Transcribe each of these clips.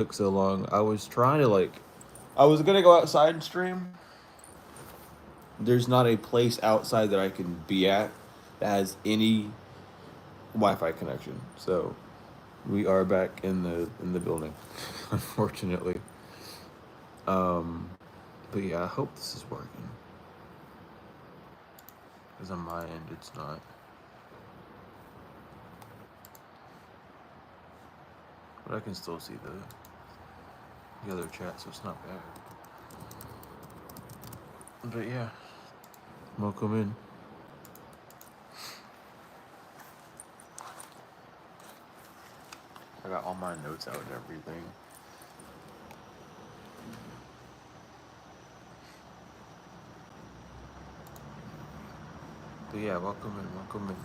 took so long. I was trying to I was gonna go outside and stream. There's not a place outside that I can be at that has any Wi-Fi connection. So we are back in the building, unfortunately. Um, but yeah, I hope this is working. Because on my end, it's not. But I can still see the other chat, so it's not bad. But yeah, welcome in. I got all my notes out and everything. But yeah, welcome in, welcome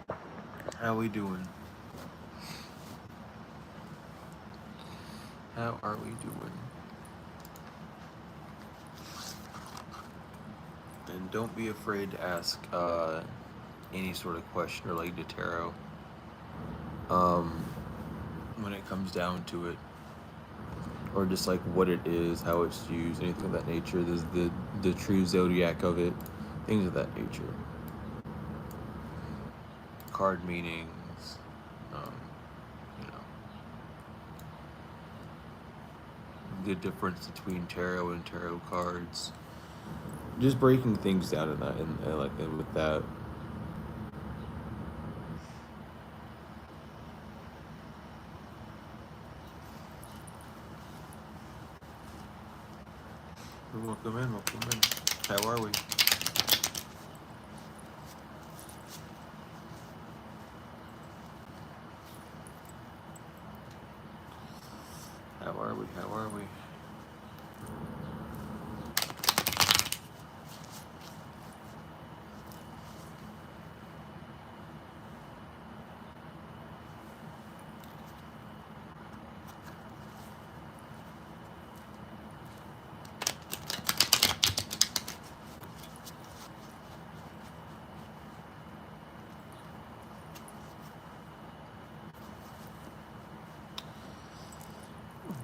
in. How we doing? How are we doing? And don't be afraid to ask any sort of question related to tarot. Um, when it comes down to it, or just like what it is, how it's used, anything of that nature. There's the true zodiac of it, things of that nature. Card meanings, um, you know, the difference between tarot and tarot cards. Just breaking things down in that, and with that. Welcome in, welcome in. How are we? How are we? How are we?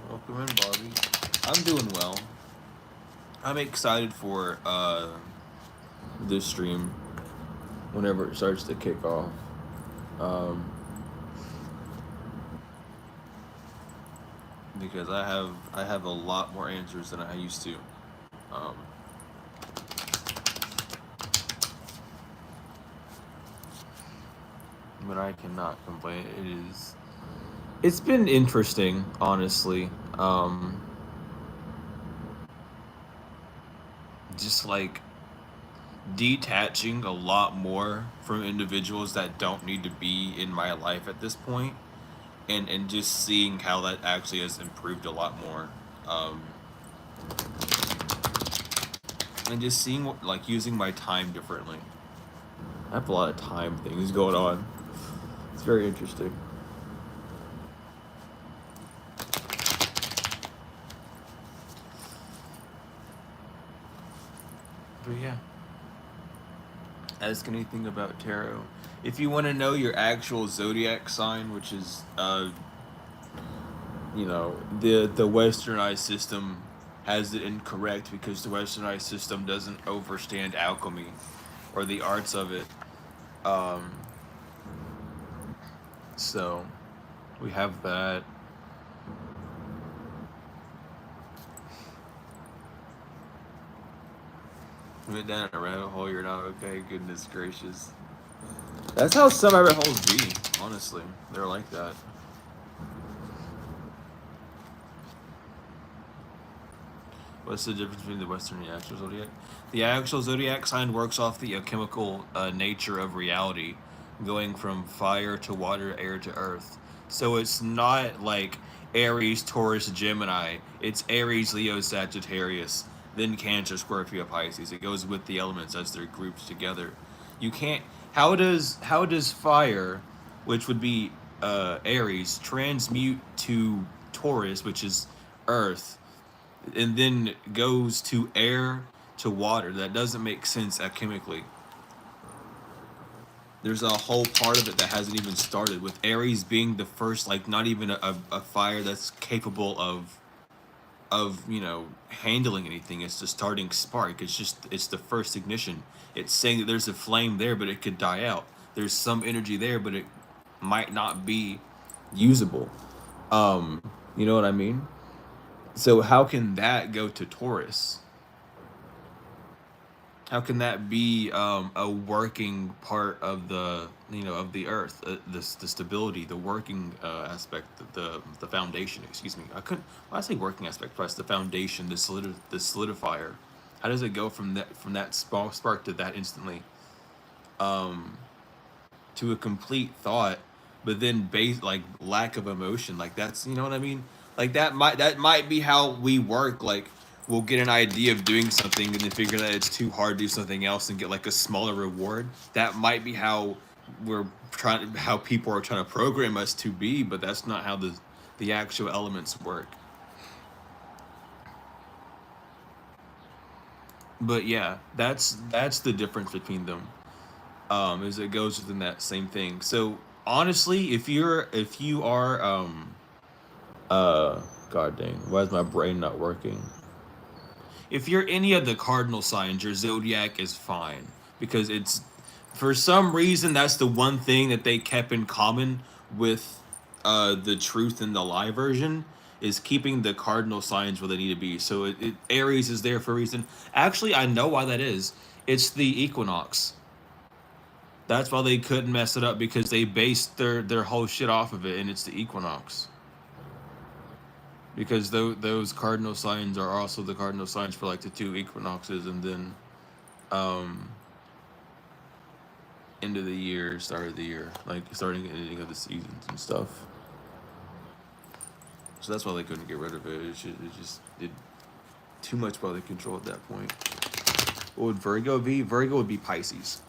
Welcome in, Bobby. I'm doing well. I'm excited for this stream whenever it starts to kick off. Um, because I have a lot more answers than I used to. Um, but I cannot complain. It's been interesting, honestly. Just like detaching a lot more from individuals that don't need to be in my life at this point, and just seeing how that actually has improved a lot more. Um, and just seeing like using my time differently. I have a lot of time things going on. It's very interesting. But yeah, ask anything about tarot. If you want to know your actual zodiac sign, which is the westernized system has it incorrect because the westernized system doesn't overstand alchemy or the arts of it. Um, so we have that. We went down a rabbit hole. You're not okay. Goodness gracious. That's how some rabbit holes be. Honestly, they're like that. What's the difference between the Western and the actual zodiac? The actual zodiac sign works off the chemical nature of reality, going from fire to water, air to earth. So it's not like Aries, Taurus, Gemini. It's Aries, Leo, Sagittarius, then Cancer, Scorpio, Pisces. It goes with the elements as they're grouped together. You can't. How does fire, which would be Aries, transmute to Taurus, which is Earth, and then goes to air to water? That doesn't make sense alchemically. There's a whole part of it that hasn't even started, with Aries being the first, like, not even a fire that's capable of handling anything. It's the starting spark. It's the first ignition. It's saying that there's a flame there, but it could die out. There's some energy there, but it might not be usable. You know what I mean? So how can that go to Taurus? How can that be a working part of the of the Earth, the stability, the working aspect, the foundation? Excuse me. I couldn't. When I say working aspect, plus the foundation, the solidifier. How does it go from that spark to that instantly to a complete thought, but then base like lack of emotion? Like that's what I mean. Like that might be how we work. Like we'll get an idea of doing something and then figure that it's too hard to do something else and get like a smaller reward. That might be how how people are trying to program us to be, but that's not how the actual elements work. But yeah, that's the difference between them. Is it goes within that same thing. So honestly, if you are uh god dang, why is my brain not working? If you're any of the cardinal signs, your zodiac is fine, because it's, for some reason, that's the one thing that they kept in common with the truth and the lie version, is keeping the cardinal signs where they need to be. So Aries is there for a reason. Actually, I know why that is. It's the equinox. That's why they couldn't mess it up, because they based their whole shit off of it, and it's the equinox. Because those cardinal signs are also the cardinal signs for like the two equinoxes, and then um end of the year, start of the year, like starting and ending of the seasons and stuff. So that's why they couldn't get rid of it. It just did too much while they control at that point. What would Virgo be? Virgo would be Pisces.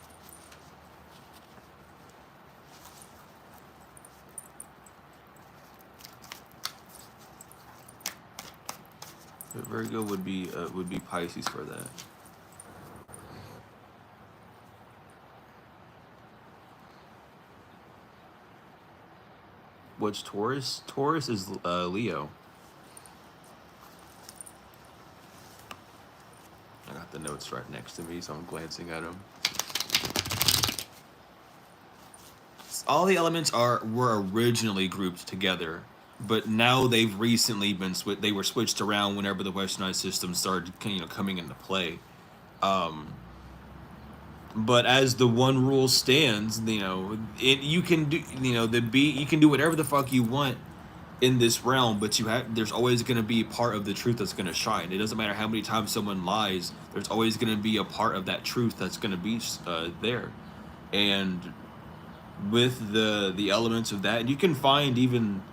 But Virgo would be Pisces for that. What's Taurus? Taurus is Leo. I got the notes right next to me, so I'm glancing at them. All the elements were originally grouped together, but now they've recently been they were switched around whenever the westernized system started coming into play. But as the one rule stands, you can do you can do whatever the fuck you want in this realm, but there's always going to be part of the truth that's going to shine. It doesn't matter how many times someone lies. There's always going to be a part of that truth that's going to be there. And with the elements of that, and you can find even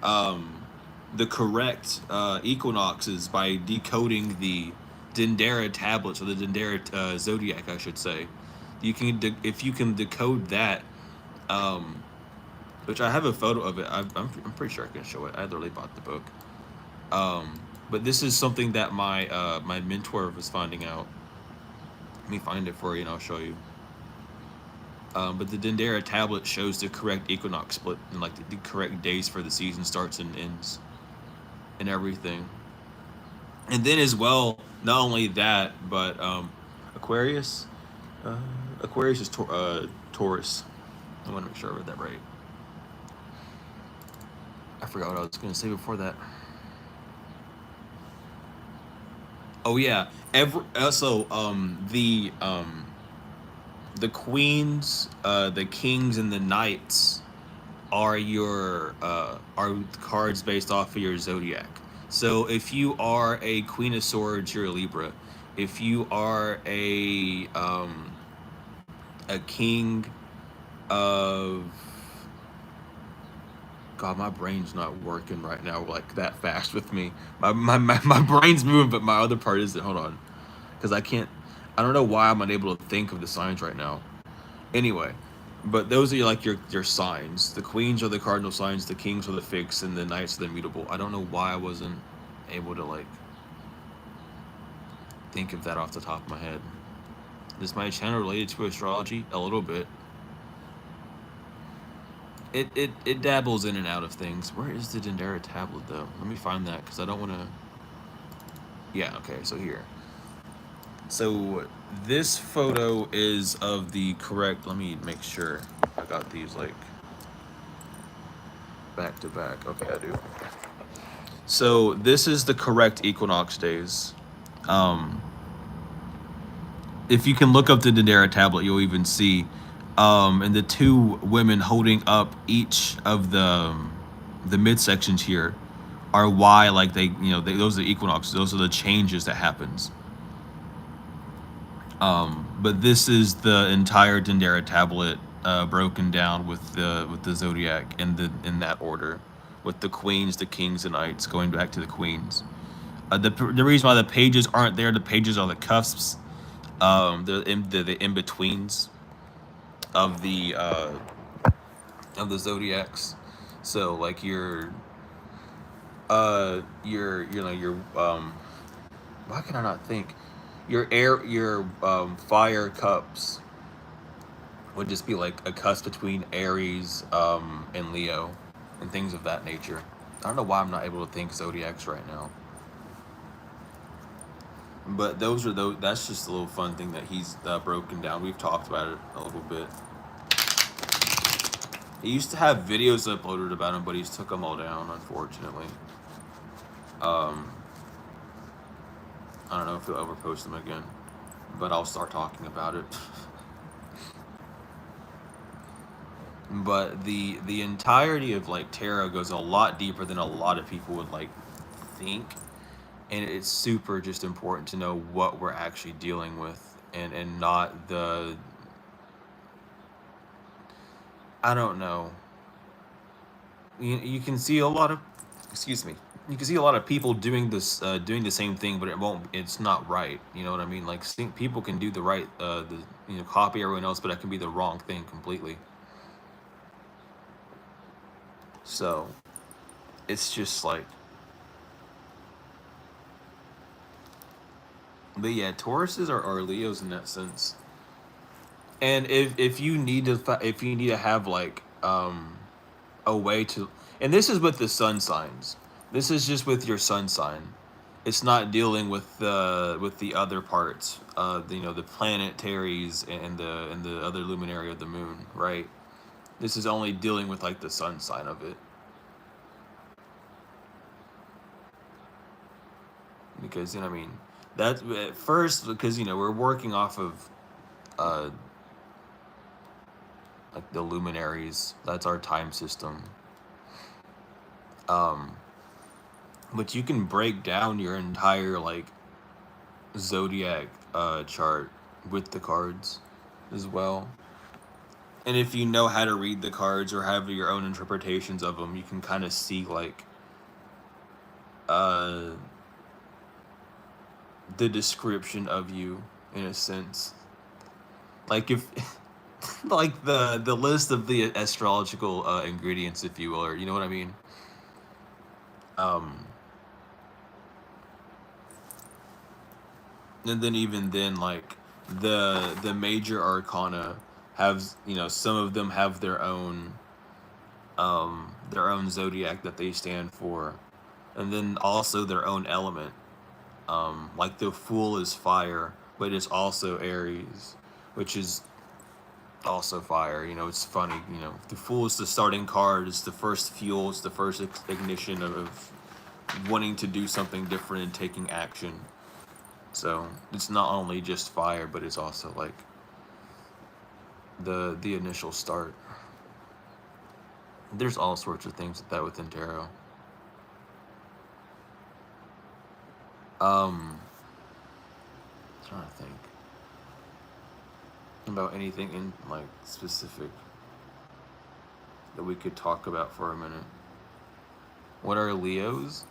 the correct equinoxes by decoding the Dendera tablets, or the Dendera zodiac, I should say. If you can decode that, um, which I have a photo of it. I'm pretty sure I can show it. I literally bought the book. But this is something that my mentor was finding out. Let me find it for you, and I'll show you. But the Dendera tablet shows the correct equinox split, and like the correct days for the season starts and ends, and everything. And then as well, not only that, but Aquarius. Uh, Aquarius is Taurus. I want to make sure I read that right. I forgot what I was going to say before that. Oh yeah, the queens, the kings, and the knights are your are cards based off of your zodiac. So if you are a Queen of Swords, you're a Libra. If you are a king of, God, my brain's not working right now like that fast with me. My brain's moving, but my other part isn't. Hold on, because I don't know why I'm unable to think of the signs right now. Anyway, but those are like your signs. The queens are the cardinal signs, the kings are the fixed, and the knights are the mutable. I don't know why I wasn't able to like think of that off the top of my head. Is my channel related to astrology? A little bit. it dabbles in and out of things. Where is the Dendera tablet though? Let me find that because I don't want to. Yeah. Okay. So here. So this photo is of the correct. Let me make sure I got these like back to back. Okay, I do. So this is the correct equinox days. Um, if you can look up the Dendera tablet, you'll even see, and the two women holding up each of the midsections here are why like those are the equinoxes. Those are the changes that happens. But this is the entire Dendera tablet broken down with the Zodiac in that order, with the queens, the kings, the knights, going back to the queens. The reason why the pages aren't there, the pages are the cusps, the in betweens of the zodiacs. So like your why can I not think? Your fire cups would just be like a cusp between Aries and Leo and things of that nature. I don't know why I'm not able to think zodiacs right now. But those are those. That's just a little fun thing that he's broken down. We've talked about it a little bit. He used to have videos uploaded about him, but he's took them all down, unfortunately. Um, I don't know if he'll ever post them again, but I'll start talking about it. But the entirety of like tarot goes a lot deeper than a lot of people would like think, and it's super just important to know what we're actually dealing with, and not the, I don't know. You can see a lot of, excuse me, you can see a lot of people doing this doing the same thing, but it's not right, you know what I mean? Like people can do the right the copy everyone else, but it can be the wrong thing completely. So it's just like, but yeah, Tauruses are Leos in that sense. And if you need to if you need to have like a way to, and this is with the sun signs. This is just with your sun sign. It's not dealing with the other parts, the planetaries and the other luminary of the moon, right? This is only dealing with like the sun sign of it. Because I mean, that at first, because we're working off of uh like the luminaries. That's our time system. Um, but you can break down your entire like zodiac chart with the cards as well. And if you know how to read the cards or have your own interpretations of them, you can kind of see like uh the description of you in a sense. Like if like the list of the astrological ingredients, if you will, or you know what I mean. Um, and then even then, like the major arcana have some of them have their own zodiac that they stand for, and then also their own element. Like the Fool is fire, but it's also Aries, which is also fire. It's funny. The Fool is the starting card. It's the first fuel. It's the first ignition of wanting to do something different and taking action. So it's not only just fire, but it's also like the initial start. There's all sorts of things like that within tarot. I'm trying to think about anything in like specific that we could talk about for a minute. What are Leos?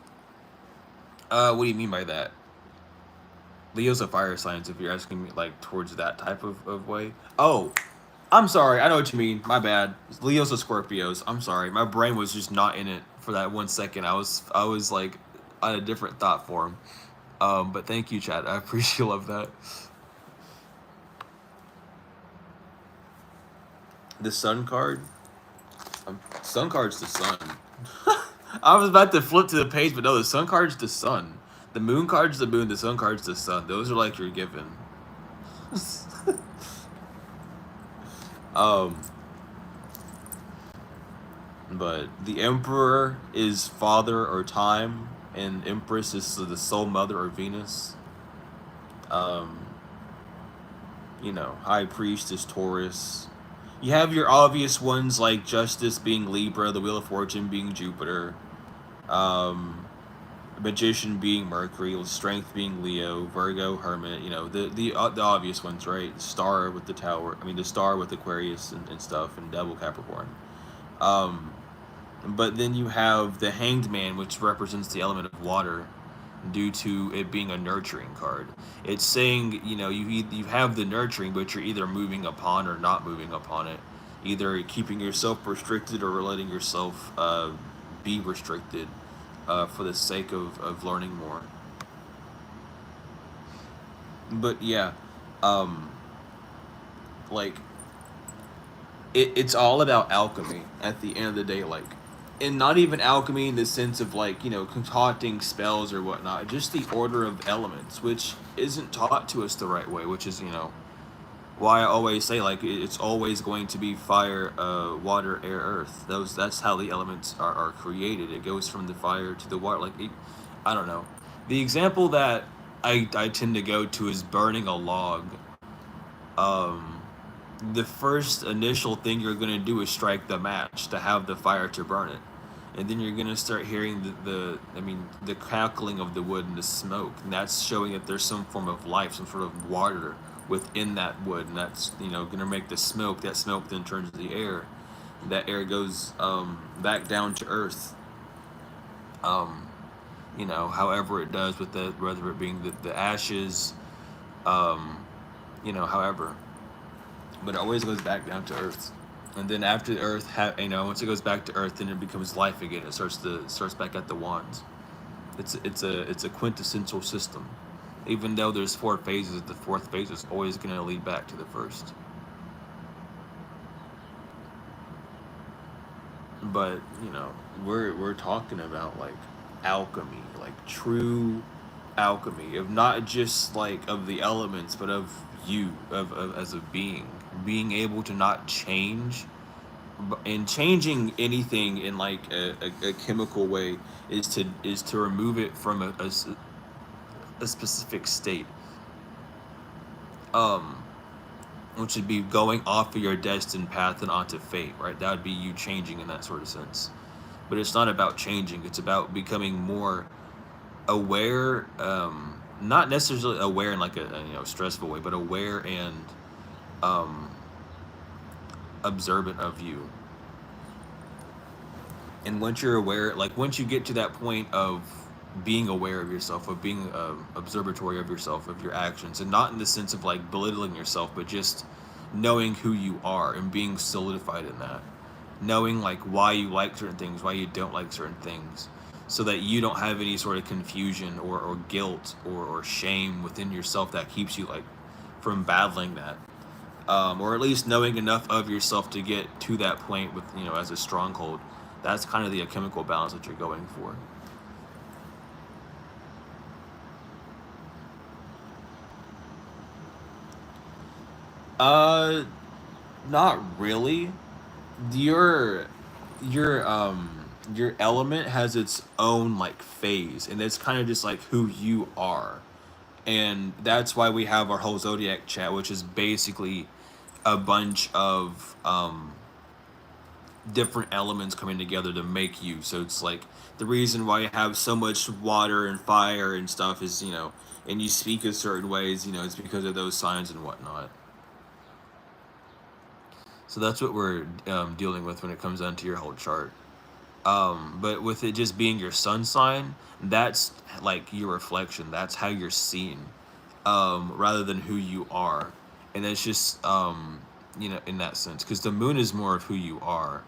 What do you mean by that? Leo's a fire signs if you're asking me like towards that type of way. Oh, I'm sorry. I know what you mean. My bad. Leo's are Scorpios. I'm sorry. My brain was just not in it for that 1 second. I was like on a different thought form. But thank you, Chad. I appreciate love that. The Sun card. Sun card's the sun. I was about to flip to the page, but no, the sun card's the sun. The moon card's the moon. The sun card's the sun. Those are like you're given. um, but the emperor is father or time, and empress is the soul mother or Venus. Um, high priest is Taurus. You have your obvious ones like justice being Libra, the wheel of fortune being Jupiter, um, magician being Mercury, strength being Leo, Virgo, hermit. The obvious ones, right? Star with the tower. I mean, the star with Aquarius and stuff, and double Capricorn. Um, but then you have the Hanged Man, which represents the element of water, due to it being a nurturing card. It's saying, you have the nurturing, but you're either moving upon or not moving upon it, either keeping yourself restricted or letting yourself be restricted for the sake of learning more. But yeah, um, like it's all about alchemy at the end of the day, like, and not even alchemy in the sense of like concocting spells or whatnot, just the order of elements, which isn't taught to us the right way, which is why I always say like it's always going to be fire, water, air, earth. That's how the elements are created. It goes from the fire to the water. I don't know. The example that I tend to go to is burning a log. Um, the first initial thing you're gonna do is strike the match to have the fire to burn it, and then you're gonna start hearing the crackling of the wood and the smoke, and that's showing that there's some form of life, some sort of water within that wood, and that's gonna make the smoke. That smoke then turns to the air. That air goes back down to earth. Um, however it does with the whether it being the ashes, um, however. But it always goes back down to earth, and then after the earth, once it goes back to earth, then it becomes life again. It starts back at the wands. It's a quintessential system, even though there's 4 phases. The fourth phase is always going to lead back to the first. But we're talking about like alchemy, like true alchemy of not just like of the elements, but of you, of as a being able to not change, and changing anything in like a chemical way is to remove it from a specific state, um which would be going off of your destined path and onto fate, right? That would be you changing in that sort of sense. But it's not about changing, it's about becoming more aware, not necessarily aware in like a stressful way, but aware and um observant of you. And once you're aware, like once you get to that point of being aware of yourself, of being observatory of yourself, of your actions, and not in the sense of like belittling yourself, but just knowing who you are and being solidified in that, knowing like why you like certain things, why you don't like certain things, so that you don't have any sort of confusion or guilt or shame within yourself that keeps you like from battling that, or at least knowing enough of yourself to get to that point with as a stronghold. That's kind of the chemical balance that you're going for. Uh, Not really. Your your element has its own like phase, and it's kind of just like who you are, and that's why we have our whole zodiac chat, which is basically a bunch of different elements coming together to make you. So it's like the reason why you have so much water and fire and stuff is and you speak in certain ways, it's because of those signs and whatnot. So that's what we're dealing with when it comes down to your whole chart. But with it just being your sun sign, that's like your reflection. That's how you're seen, rather than who you are. And it's just, in that sense, because the moon is more of who you are.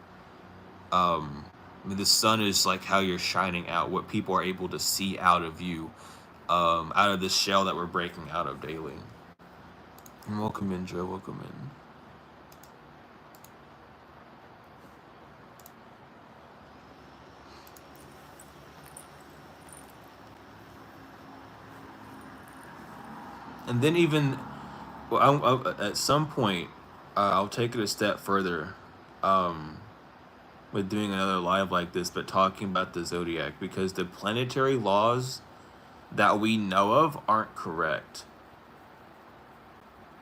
I mean, the sun is like how you're shining out, what people are able to see out of you, out of this shell that we're breaking out of daily. And welcome in, Joe. Welcome in. And then even, well, at some point, I'll take it a step further, um, with doing another live like this, but talking about the zodiac, because the planetary laws that we know of aren't correct.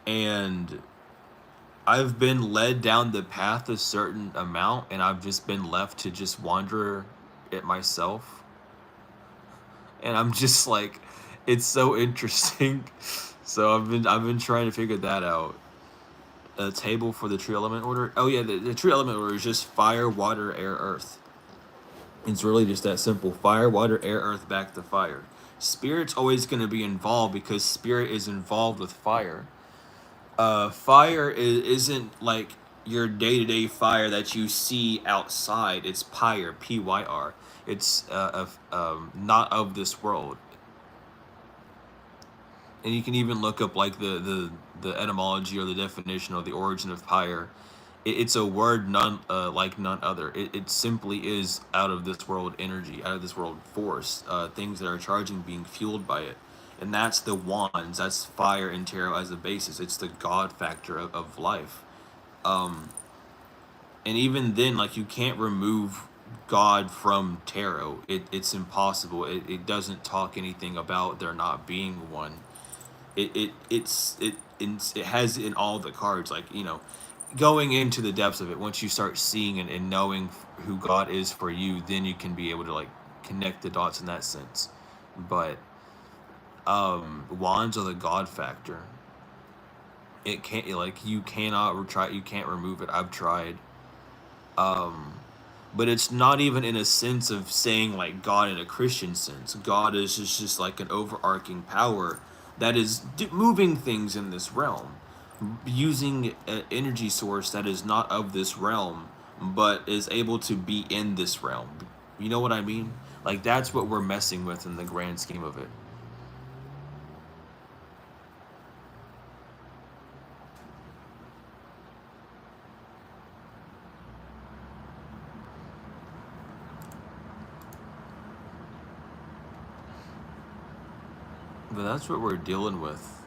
And I've been led down the path a certain amount, and I've just been left to just wander it myself. And I'm just like, it's so interesting. So I've been trying to figure that out. A table for the true element order. Oh yeah, the true element order is just fire, water, air, earth. It's really just that simple. Fire, water, air, earth, back to fire. Spirit's always going to be involved because spirit is involved with fire. Fire isn't like your day-to-day fire that you see outside. It's pyre, pyr. It's not of this world. And you can even look up like the etymology or the definition or the origin of pyre. It's a word none like none other. It simply is out of this world energy, out of this world force, things that are charging being fueled by it. And that's the wands, that's fire and tarot as a basis. It's the God factor of life. Um, and even then, like, you can't remove God from tarot. It's impossible. It doesn't talk anything about there not being one. It has in all the cards, like, going into the depths of it. Once you start seeing and knowing who God is for you, then you can be able to like connect the dots in that sense. But wands are the God factor. It can't, like, you cannot try, you can't remove it. I've tried. um but it's not even in a sense of saying like God in a Christian sense. God is just like an overarching power that is moving things in this realm, using an energy source that is not of this realm, but is able to be in this realm. You know what I mean? Like, that's what we're messing with in the grand scheme of it. But that's what we're dealing with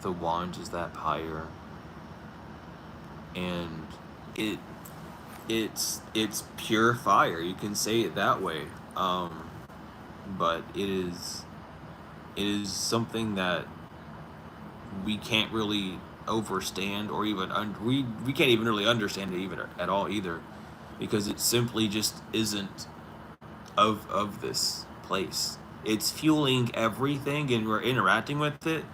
the wands, is that pyre. And it it's pure fire. You can say it that way. But it is something that we can't really overstand, or even we can't even really understand it even at all either, because it simply just isn't of this place. It's fueling everything and we're interacting with it,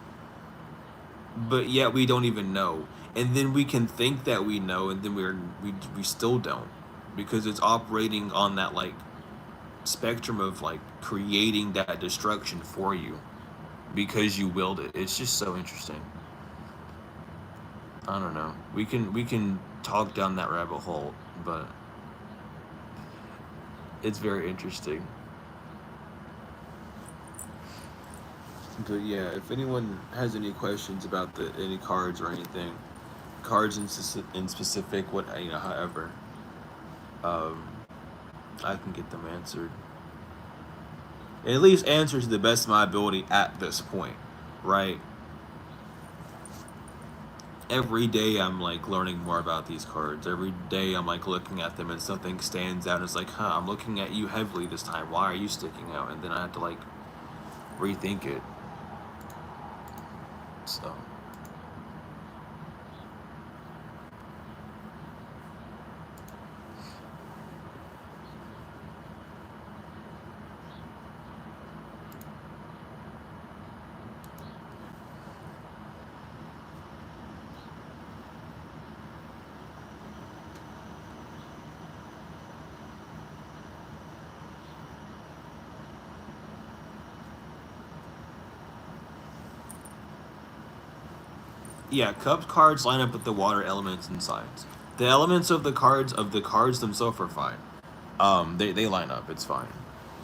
but yet we don't even know. And then we can think that we know, and then we still don't, because it's operating on that like spectrum of like creating that destruction for you because you willed it. It's just so interesting. I don't know. We can talk down that rabbit hole, but it's very interesting. But yeah, if anyone has any questions about the any cards or anything, cards in specific, what, however, um, I can get them answered. And at least answer to the best of my ability at this point, right? Every day I'm like learning more about these cards. Every day I'm like looking at them and something stands out. It's like, huh, I'm looking at you heavily this time. Why are you sticking out? And then I have to like rethink it. So. Yeah, cup cards line up with the water elements and signs. The elements of the cards themselves are fine. They line up. It's fine.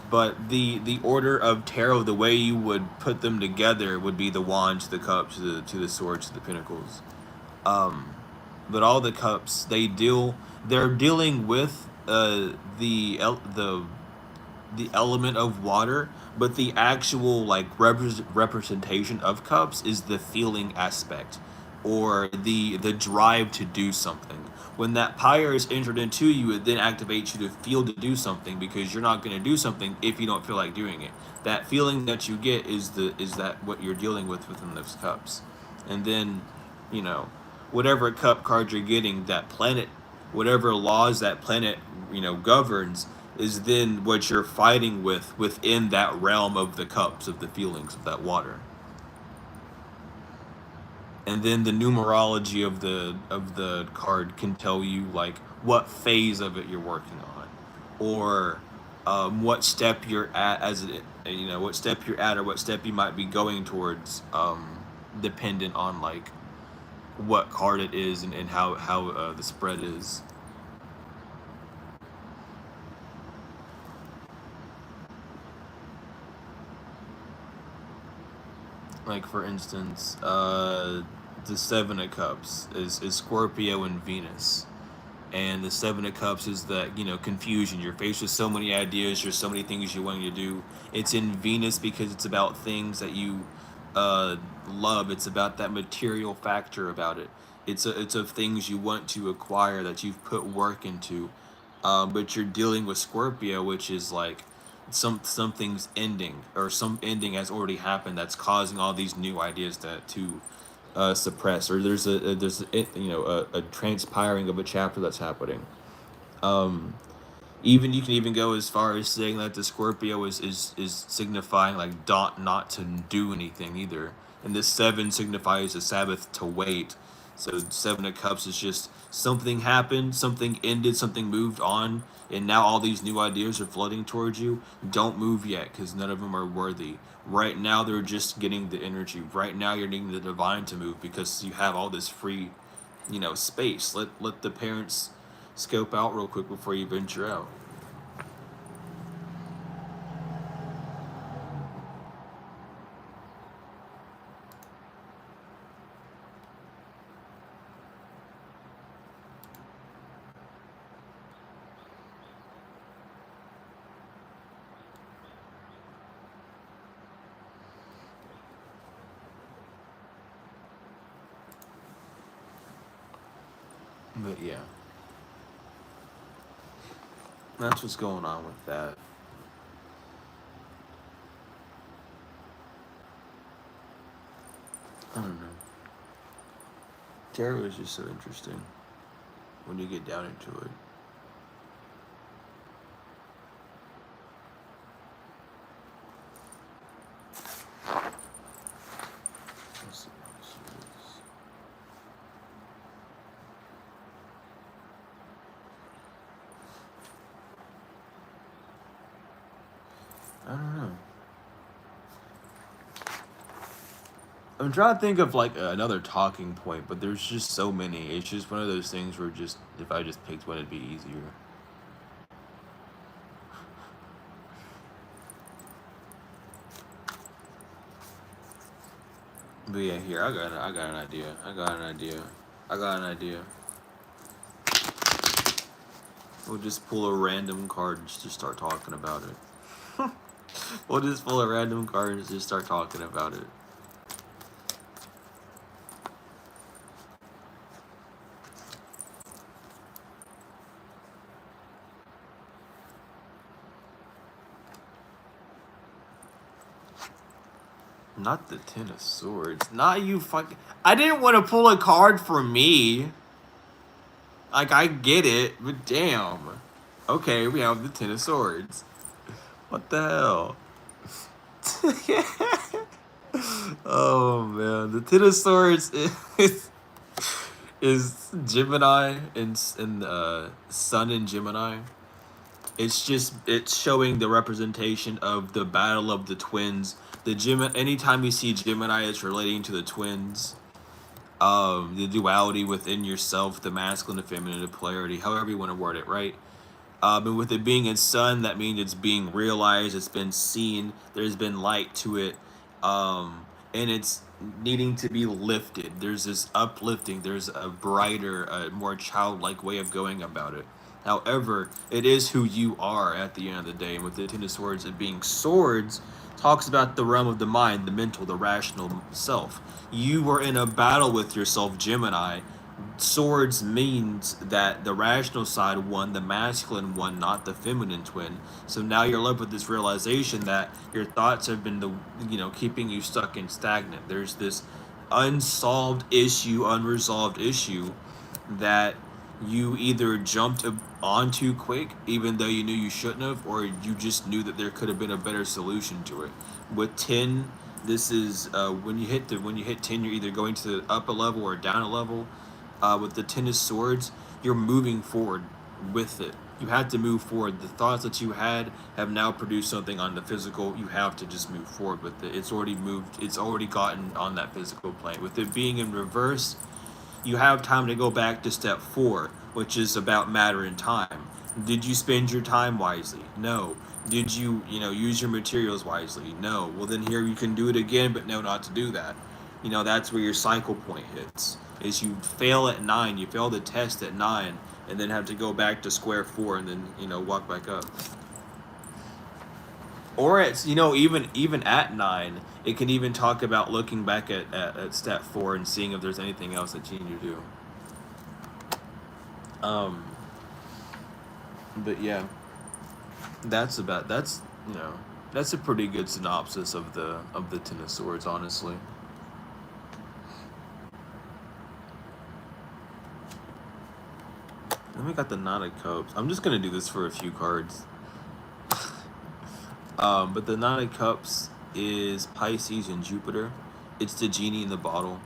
But the order of tarot, the way you would put them together, would be the wand to the cup to the sword to the pinnacles. Um, but all the cups, they're dealing with the the element of water, but the actual like representation of cups is the feeling aspect, or the drive to do something. When that pyre is entered into you, it then activates you to feel to do something, because you're not going to do something if you don't feel like doing it. That feeling that you get is that what you're dealing with within those cups. And then, you know, whatever cup card you're getting, that planet, whatever laws that planet, governs, is then what you're fighting with within that realm of the cups, of the feelings of that water. And then the numerology of the card can tell you like what phase of it you're working on, or what step you're at, as it, what step you're at, or what step you might be going towards, dependent on like what card it is, and how the spread is. Like for instance, the Seven of Cups is Scorpio and Venus, and the Seven of Cups is that, confusion. You're faced with so many ideas. There's so many things you want to do. It's in Venus because it's about things that you love. It's about that material factor about it. It's of things you want to acquire that you've put work into. But you're dealing with Scorpio, which is like something's ending, or some ending has already happened that's causing all these new ideas to suppress, or there's a transpiring of a chapter that's happening. Even you can even go as far as saying that the Scorpio is signifying like not to do anything either, and this seven signifies a Sabbath to wait. So Seven of Cups is just something happened, something ended, something moved on, and now all these new ideas are flooding towards you. Don't move yet, because none of them are worthy. Right now they're just getting the energy. Right now you're needing the divine to move, because you have all this free, space. Let the parents scope out real quick before you venture out. But yeah, that's what's going on with that. I don't know. Tarot is just so interesting when you get down into it. Let's see how this is. I don't know. I'm trying to think of like another talking point, but there's just so many. It's just one of those things where just if I just picked one, it'd be easier. But yeah, here I got an idea. I got an idea. I got an idea. We'll just pull a random card and just start talking about it. We'll just pull a random card and just start talking about it. Not the Ten of Swords. Not you fucking. I didn't want to pull a card for me. Like, I get it, but damn. Okay, we have the Ten of Swords. What the hell? Oh man, the Ten of Swords is Gemini and Sun in Gemini. It's showing the representation of the battle of the twins. The Gemini. Anytime you see Gemini, it's relating to the twins. The duality within yourself, the masculine and feminine, the polarity, however you want to word it, right? And with it being in sun, that means it's being realized, it's been seen, there's been light to it, and it's needing to be lifted. There's this uplifting, there's a brighter, more childlike way of going about it. However, it is who you are at the end of the day. And with the Ten of Swords, it being swords, talks about the realm of the mind, the mental, the rational self. You were in a battle with yourself, Gemini. Swords means that the rational side won, the masculine one, not the feminine twin. So now you're left with this realization that your thoughts have been keeping you stuck and stagnant. There's this unsolved issue, unresolved issue that you either jumped on too quick, even though you knew you shouldn't have, or you just knew that there could have been a better solution to it. With 10, this is when you hit 10, you're either going to the up a level or down a level. With the Ten of Swords, you're moving forward with it. You had to move forward. The thoughts that you had have now produced something on the physical. You have to just move forward with it. It's already moved. It's already gotten on that physical plane. With it being in reverse, you have time to go back to step 4, which is about matter and time. Did you spend your time wisely? No. Did you, use your materials wisely? No. Well, then here you can do it again, but no, not to do that. That's where your cycle point hits. Is you fail at 9, you fail the test at 9, and then have to go back to square 4 and then, walk back up. Or it's, even at 9, it can even talk about looking back at step 4 and seeing if there's anything else that you need to do. But yeah, that's a pretty good synopsis of the Ten of Swords, honestly. Then we got the Nine of Cups. I'm just gonna do this for a few cards. But the Nine of Cups is Pisces and Jupiter. It's the genie in the bottle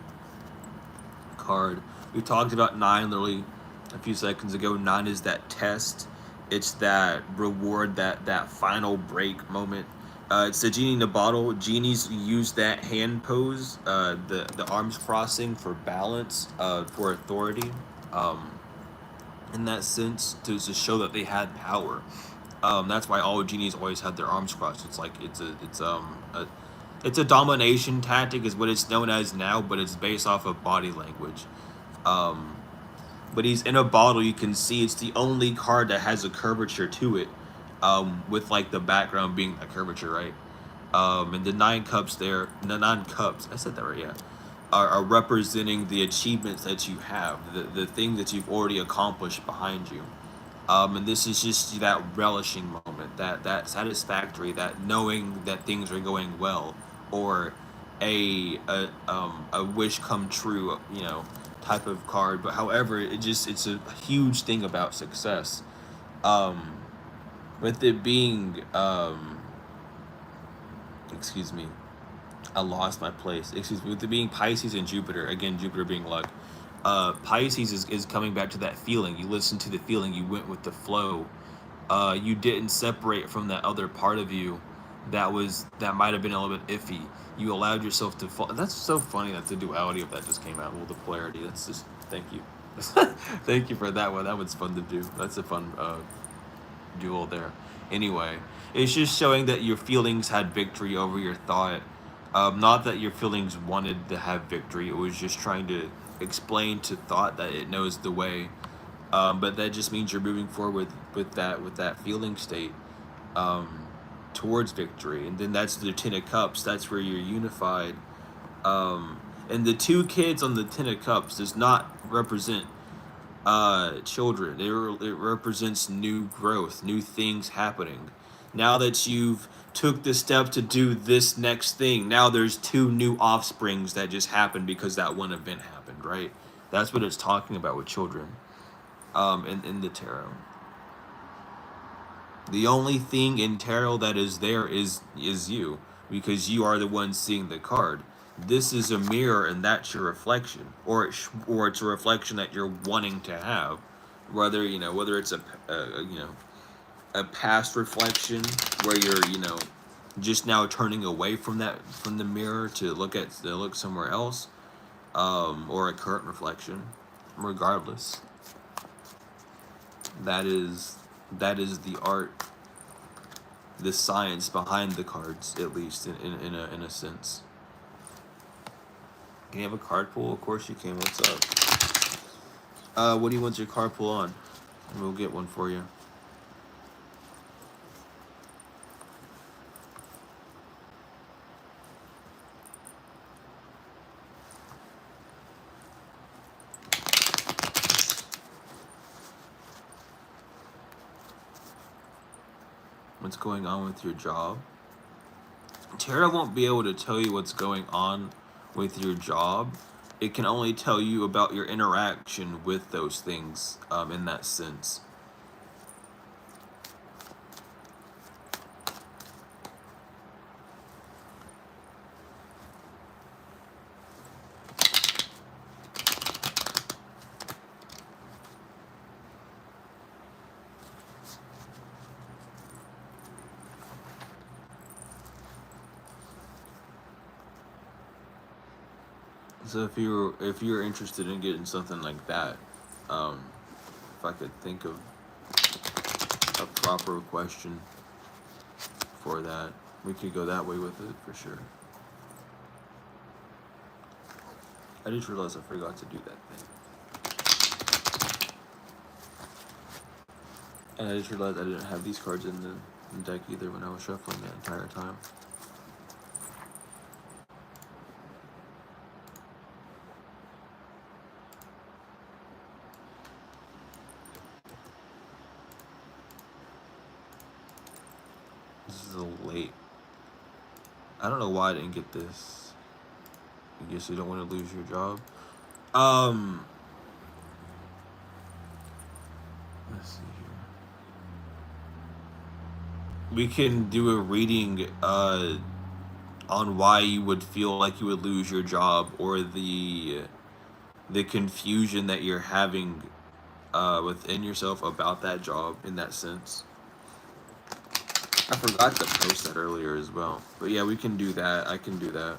card. We talked about 9 literally a few seconds ago. 9 is that test. It's that reward, that final break moment. It's the genie in the bottle. Genies use that hand pose, the arms crossing for balance, for authority. In that sense, to show that they had power. That's why all genies always had their arms crossed. It's like it's a domination tactic, is what it's known as now, but it's based off of body language. But he's in a bottle. You can see it's the only card that has a curvature to it, with like the background being a curvature, right? And the 9 cups there, the 9 cups, I said that right, yeah, are representing the achievements that you have, the things that you've already accomplished behind you. And this is just that relishing moment, that satisfactory, that knowing that things are going well, or a wish come true, type of card. But however, it's a huge thing about success. With it being, excuse me, I lost my place. Excuse me. With it being Pisces and Jupiter, again, Jupiter being luck. Pisces is coming back to that feeling. You listened to the feeling. You went with the flow. You didn't separate from that other part of you that might have been a little bit iffy. You allowed yourself to fall. That's so funny that the duality of that just came out. Well, the polarity. That's just, thank you. Thank you for that one. That one's fun to do. That's a fun duel there. Anyway, it's just showing that your feelings had victory over your thought. Not that your feelings wanted to have victory. It was just trying to explain to thought that it knows the way. But that just means you're moving forward with that feeling state, towards victory. And then that's the 10 of Cups. That's where you're unified. And the 2 kids on the 10 of Cups does not represent children. It represents new growth, new things happening. Now that you've took the step to do this next thing, now there's 2 new offsprings that just happened because that one event happened, right? That's what it's talking about with children, in the tarot. The only thing in tarot that is there is you, because you are the one seeing the card. This is a mirror, and that's your reflection, or it's a reflection that you're wanting to have, whether it's a past reflection where you're just now turning away from the mirror to look somewhere else, or a current reflection. Regardless, that is the art, the science behind the cards, at least in a sense. Can you have a card pull? Of course you can. What's up? What do you want your card pull on? And we'll get one for you. What's going on with your job? Tarot won't be able to tell you what's going on with your job. It can only tell you about your interaction with those things in that sense. So if you're interested in getting something like that, if I could think of a proper question for that, we could go that way with it for sure. I just realized I forgot to do that thing. And I just realized I didn't have these cards in the deck either when I was shuffling that entire time. This is a late. I don't know why I didn't get this. I guess you don't want to lose your job. Let's see here. We can do a reading on why you would feel like you would lose your job, or the confusion that you're having within yourself about that job in that sense. I forgot to post that earlier as well. But yeah, we can do that. I can do that.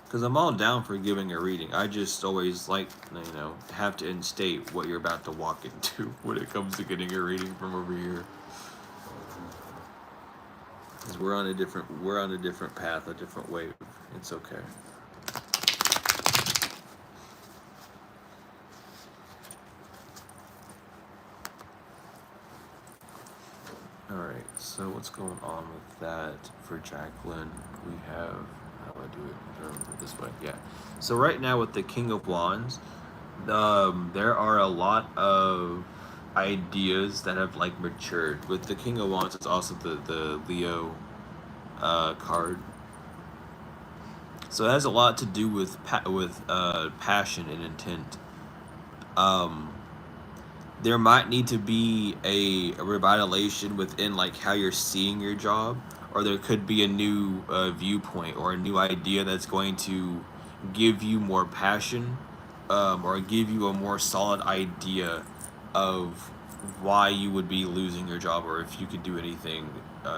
Because I'm all down for giving a reading. I just always like, have to instate what you're about to walk into when it comes to getting a reading from over here. Because we're on a different path, a different wave. It's okay. Alright, so what's going on with that for Jacqueline? We have, how do I do it? This way, yeah. So right now with the King of Wands, there are a lot of ideas that have like matured. With the King of Wands, it's also the Leo card. So it has a lot to do with passion and intent. There might need to be a revitalization within like how you're seeing your job, or there could be a new viewpoint or a new idea that's going to give you more passion, or give you a more solid idea of why you would be losing your job, or if you could do anything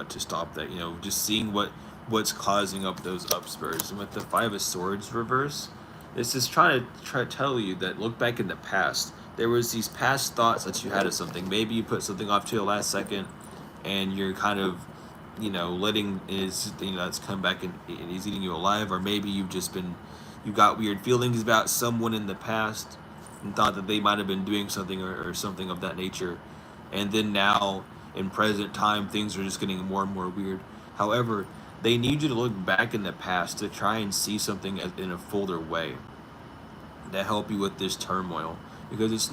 to stop that. Just seeing what's causing up those upspurs. And with the Five of Swords reverse, this is trying to tell you that look back in the past. There was these past thoughts that you had of something. Maybe you put something off to the last second, and you're kind of, letting that's come back and he's eating you alive. Or maybe you got weird feelings about someone in the past and thought that they might have been doing something or something of that nature. And then now, in present time, things are just getting more and more weird. However, they need you to look back in the past to try and see something in a fuller way to help you with this turmoil. Because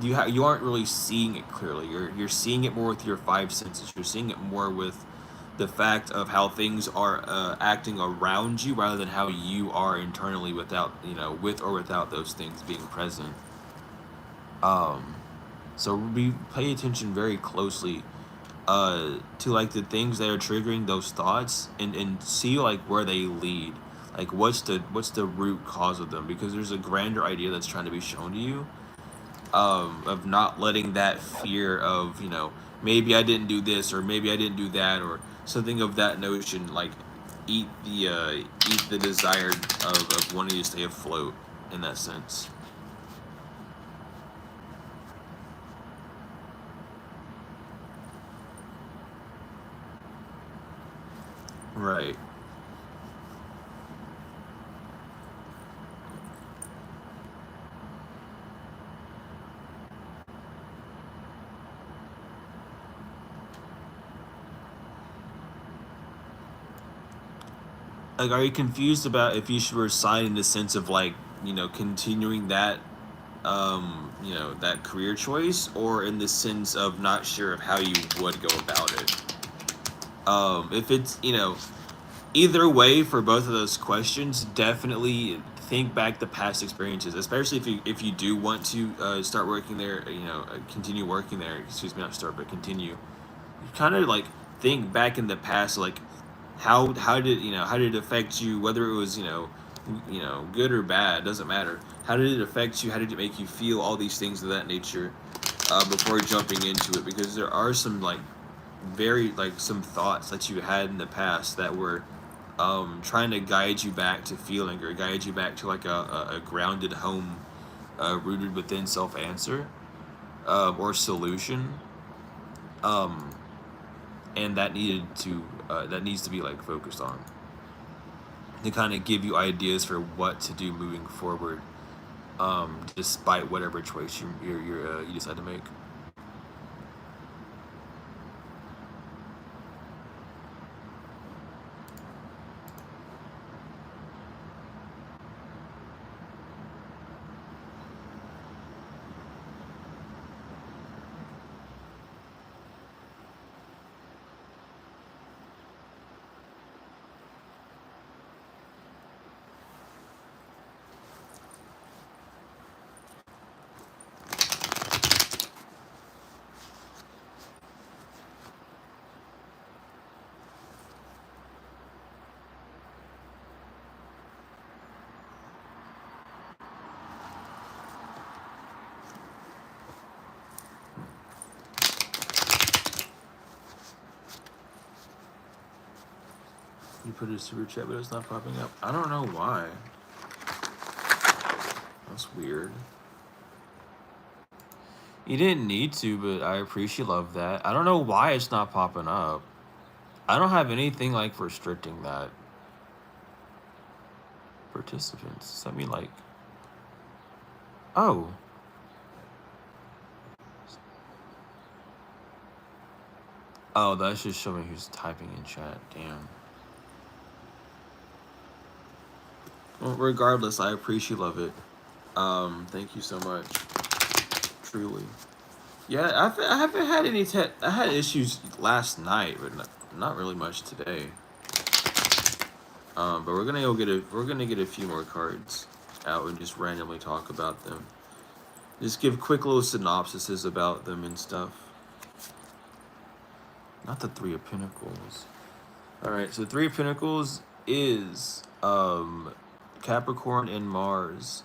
you aren't really seeing it clearly. You're seeing it more with your five senses. You're seeing it more with the fact of how things are acting around you, rather than how you are internally without with or without those things being present. So we pay attention very closely to like the things that are triggering those thoughts, and see like where they lead. Like what's the root cause of them, because there's a grander idea that's trying to be shown to you, of not letting that fear of maybe I didn't do this, or maybe I didn't do that, or something of that notion, like eat the desire of wanting to stay afloat in that sense. Right. Like, are you confused about if you should resign in the sense of like, continuing that, that career choice, or in the sense of not sure of how you would go about it? If it's, either way for both of those questions, definitely think back to past experiences, especially if you do want to start working there, continue working there. Excuse me, not start, but continue. Kind of like think back in the past, like how did it affect you, whether it was good or bad, doesn't matter. How did it affect you? How did it make you feel? All these things of that nature, before jumping into it, because there are some like very like some thoughts that you had in the past that were trying to guide you back to feeling, or guide you back to like a grounded home, rooted within self answer, or solution, um, and that needs to be like focused on to kind of give you ideas for what to do moving forward, despite whatever choice you decide to make. You put a super chat, but it's not popping up. I don't know why. That's weird. You didn't need to, but I appreciate love that. I don't know why it's not popping up. I don't have anything like restricting that. Participants. Does that mean like, oh, oh, that's just showing who's typing in chat. Damn. Well, regardless, I appreciate love it. Thank you so much. Truly. Yeah, I haven't had any. I had issues last night, but not really much today. But we're gonna get a few more cards out and just randomly talk about them. Just give quick little synopsises about them and stuff. Not the Three of Pentacles. All right, so Three of Pentacles is Capricorn and Mars.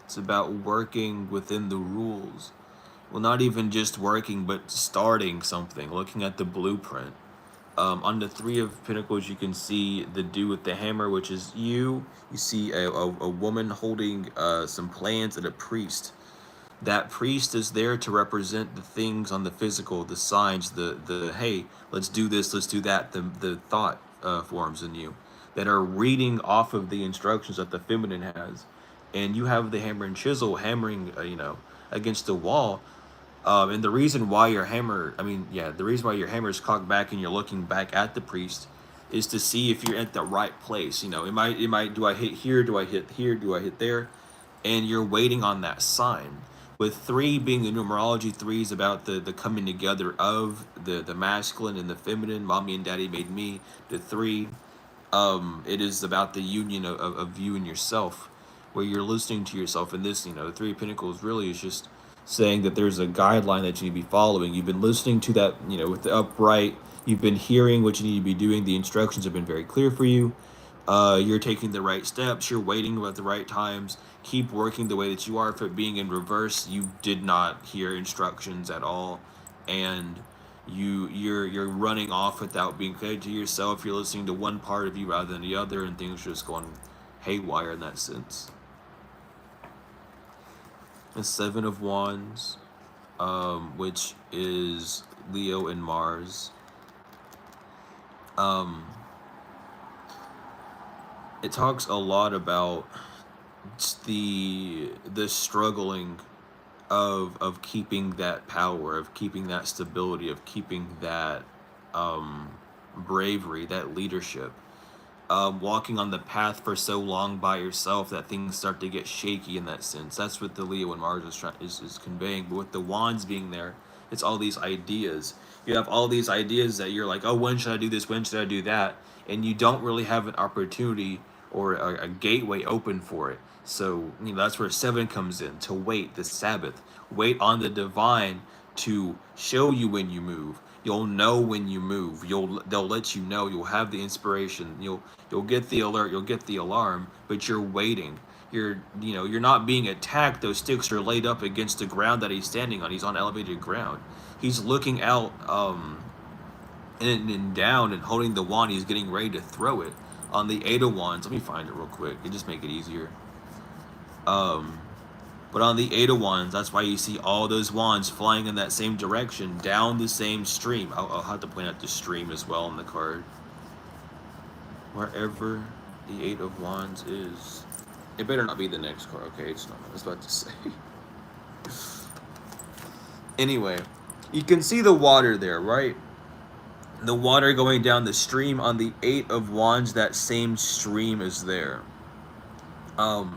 It's about working within the rules. Well, not even just working, but starting something, looking at the blueprint. On the Three of Pentacles, you can see the dude with the hammer, which is you. You see a woman holding some plants and a priest. That priest is there to represent the things on the physical, the signs, the hey, let's do this, let's do that, the thought forms in you that are reading off of the instructions that the feminine has. And you have the hammer and chisel hammering, against the wall, and the reason why your hammer, the reason why your hammer is cocked back and you're looking back at the priest is to see if you're at the right place. Do I hit here? Do I hit here? Do I hit there? And you're waiting on that sign. With three being the numerology, three is about the coming together of the masculine and the feminine. Mommy and daddy made me. The three, it is about the union of you and yourself, where you're listening to yourself. And this, the Three of Pentacles really is just saying that there's a guideline that you need to be following. You've been listening to that, with the upright. You've been hearing what you need to be doing. The instructions have been very clear for you. You're taking the right steps. You're waiting at the right times. Keep working the way that you are. If it being in reverse, you did not hear instructions at all, and you're running off without being clear to yourself. You're listening to one part of you rather than the other, and things are just going haywire in that sense. The Seven of Wands, which is Leo and Mars. it talks a lot about the struggling of keeping that power, of keeping that stability, of keeping that um, bravery, that leadership. Walking on the path for so long by yourself that things start to get shaky in that sense. That's what the Leo and Mars is conveying. But with the wands being there, it's all these ideas. You have all these ideas that you're like, oh, when should I do this? When should I do that? And you don't really have an opportunity or a gateway open for it. So that's where 7 comes in, to wait, the Sabbath. Wait on the divine to show you when you move. You'll know when you move. They'll let you know. You'll have the inspiration. You'll get the alert. You'll get the alarm. But you're waiting. You're not being attacked. Those sticks are laid up against the ground that he's standing on. He's on elevated ground. He's looking out and down and holding the wand. He's getting ready to throw it on the 8 of Wands. Let me find it real quick. It just make it easier. But on the 8 of Wands, that's why you see all those wands flying in that same direction, down the same stream. I'll have to point out the stream as well on the card. Wherever the 8 of Wands is. It better not be the next card. Okay, it's not. I was about to say. Anyway, you can see the water there, right? The water going down the stream on the 8 of Wands, that same stream is there.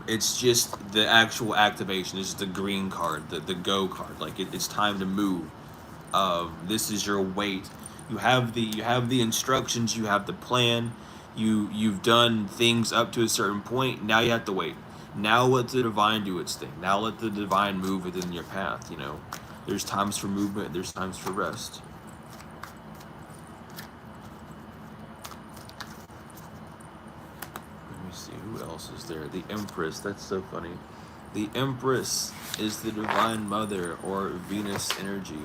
It's just the actual activation. This is the green card, the go card. Like it's time to move. This is your wait. You have the instructions. You have the plan. You've done things up to a certain point. Now you have to wait. Now let the divine do its thing. Now let the divine move within your path. There's times for movement. There's times for rest. Who else is there? The Empress. That's so funny. The Empress is the divine mother or Venus energy.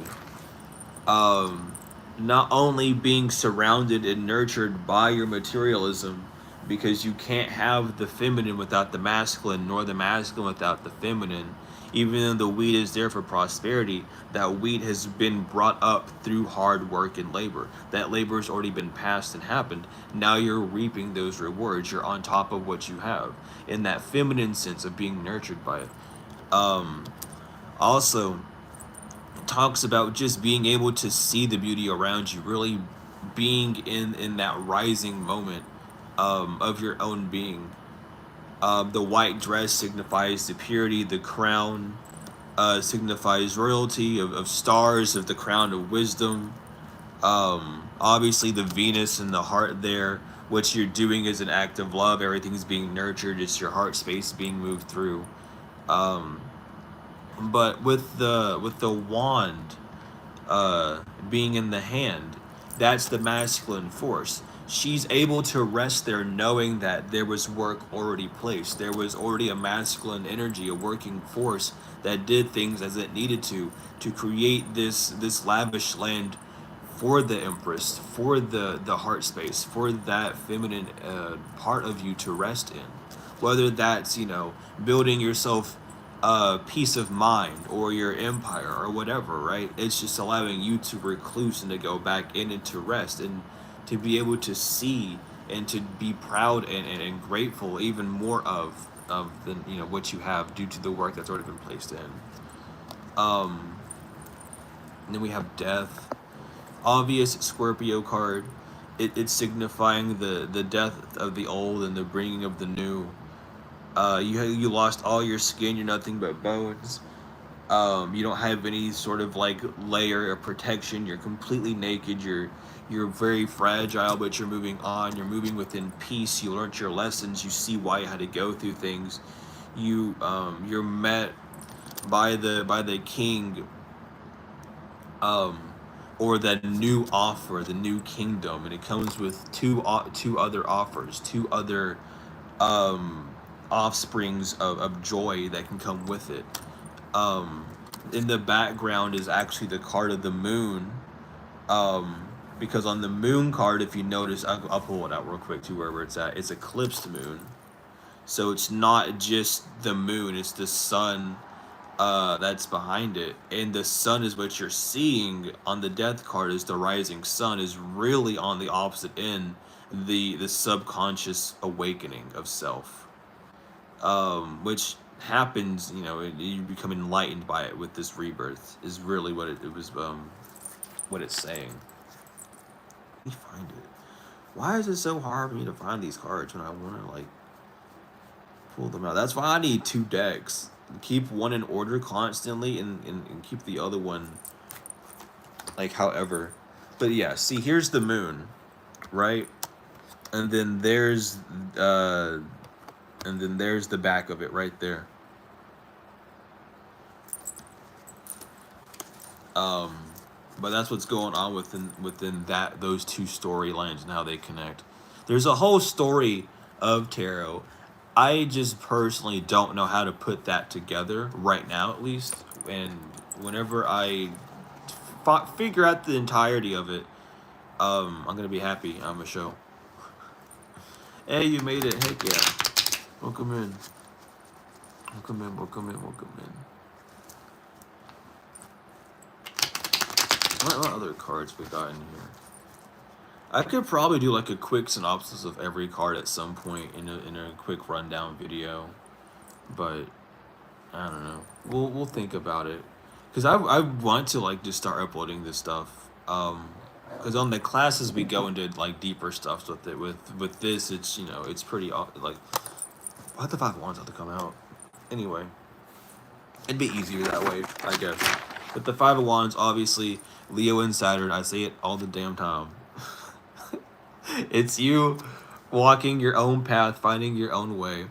Not only being surrounded and nurtured by your materialism, because you can't have the feminine without the masculine, nor the masculine without the feminine. Even though the wheat is there for prosperity, that wheat has been brought up through hard work and labor. That labor has already been passed and happened. Now you're reaping those rewards. You're on top of what you have, in that feminine sense of being nurtured by it. Also, talks about just being able to see the beauty around you, really being in that rising moment of your own being. The white dress signifies the purity. The crown signifies royalty of stars, of the crown of wisdom. Obviously, the Venus and the heart there. What you're doing is an act of love. Everything's being nurtured. It's your heart space being moved through. But with the wand being in the hand, that's the masculine force. She's able to rest there knowing that there was work already placed. There was already a masculine energy, a working force that did things as it needed to create this lavish land for the Empress, for the heart space, for that feminine part of you to rest in. Whether that's, building yourself peace of mind or your empire or whatever, right? It's just allowing you to recluse and to go back in and to rest and to be able to see and to be proud and grateful even more of than what you have due to the work that's already been placed in. And then we have death. Obvious Scorpio card. It's signifying the death of the old and the bringing of the new. You lost all your skin. You're nothing but bones. You don't have any sort of layer of protection. You're completely naked. You're very fragile, but you're moving on. You're moving within peace. You learned your lessons. You see why you had to go through things. You're met by the king, or the new offer, the new kingdom, and it comes with two other offers, two other offsprings of joy that can come with it. In the background is actually the card of the moon. Because on the moon card, if you notice, I'll pull it out real quick to wherever it's at. It's eclipsed moon. So it's not just the moon, it's the sun that's behind it. And the sun is what you're seeing on the death card, is the rising sun, is really on the opposite end the subconscious awakening of self, which happens, you know, you become enlightened by it with this rebirth is really what it was, what it's saying. Let me find it. Why is it so hard for me to find these cards when I want to like pull them out? That's why I need two decks. Keep one in order constantly, and keep the other one like however. But yeah, see, here's the moon, right? And then there's uh the back of it right there. Um, but that's what's going on within that those two storylines and how they connect. There's a whole story of tarot. I just personally don't know how to put that together right now, at least. And whenever I figure out the entirety of it, I'm gonna be happy. I'm a show. Hey, you made it. Heck yeah. Welcome in. Welcome in. Welcome in. Welcome in. What other cards we got in here? I could probably do like a quick synopsis of every card at some point in a quick rundown video, but I don't know. We'll think about it, cause I want to like just start uploading this stuff. Cause on the classes we go into like deeper stuff with it. With this, it's, you know, it's pretty like, why'd the 5 of Wands have to come out? Anyway, it'd be easier that way, I guess. But the 5 of Wands, obviously, Leo and Saturn, I say it all the damn time. It's you walking your own path, finding your own way,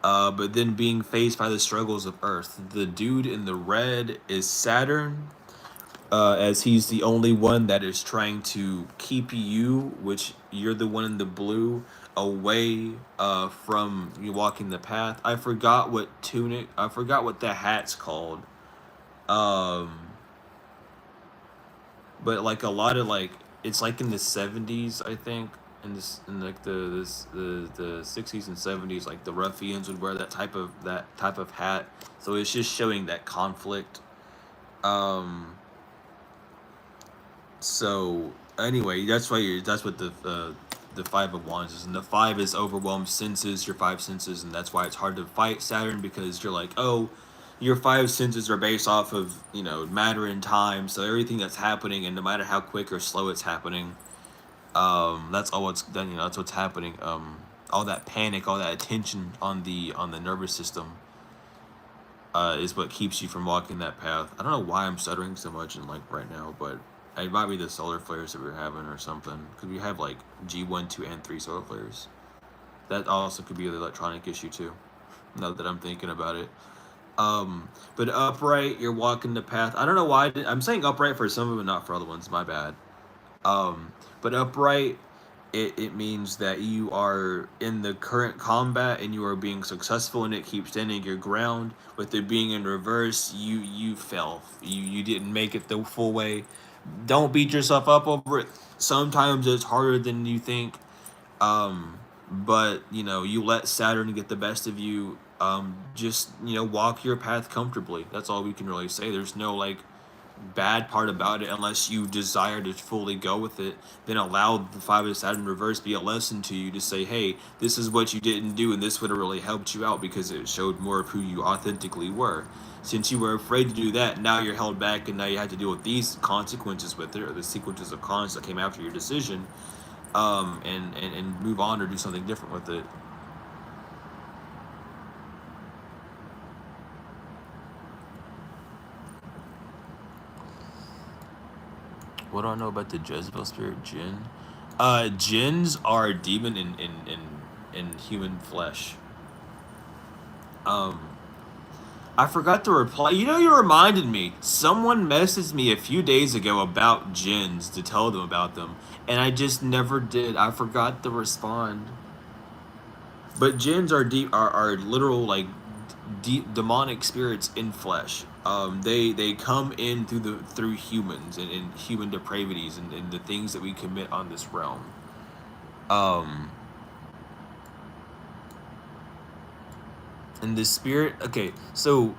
but then being faced by the struggles of Earth. The dude in the red is Saturn, as he's the only one that is trying to keep you, which you're the one in the blue, away from you walking the path. I forgot what the hat's called. But like a lot of like, it's like in the 70s, I think, in like the 60s and 70s, like the ruffians would wear that type of hat. So it's just showing that conflict. So anyway, that's what the 5 of Wands is, and the 5 is overwhelmed senses, your 5 senses, and that's why it's hard to fight Saturn, because you're like, oh, your 5 senses are based off of, you know, matter and time, so everything that's happening, and no matter how quick or slow it's happening, that's all what's done. You know, that's what's happening. All that panic, all that attention on the nervous system, is what keeps you from walking that path. I don't know why I'm stuttering so much and like right now, but it might be the solar flares that we're having or something, because we have like G1, 2, and 3 solar flares. That also could be the electronic issue too, now that I'm thinking about it. But upright, you're walking the path. I don't know why I'm saying upright for some of them, not for other ones. My bad. But upright, it means that you are in the current combat and you are being successful and it keeps standing your ground. With it being in reverse, you fell. You didn't make it the full way. Don't beat yourself up over it. Sometimes it's harder than you think. But you know, you let Saturn get the best of you. Just, you know, walk your path comfortably. That's all we can really say. There's no like bad part about it, unless you desire to fully go with it. Then allow the 5 of Saturn reverse be a lesson to you, to say, hey, this is what you didn't do, and this would have really helped you out because it showed more of who you authentically were. Since you were afraid to do that, now you're held back, and now you have to deal with these consequences with it, or the sequences of cons that came after your decision, and move on or do something different with it. What do I know about the Jezebel spirit, Jinn? Jinns are demon in human flesh. I forgot to reply. You know, you reminded me. Someone messaged me a few days ago about jinns to tell them about them, and I just never did. I forgot to respond. But jinns are are literal like demonic spirits in flesh. They come in through humans and human depravities and the things that we commit on this realm. Um, and the spirit. Okay, so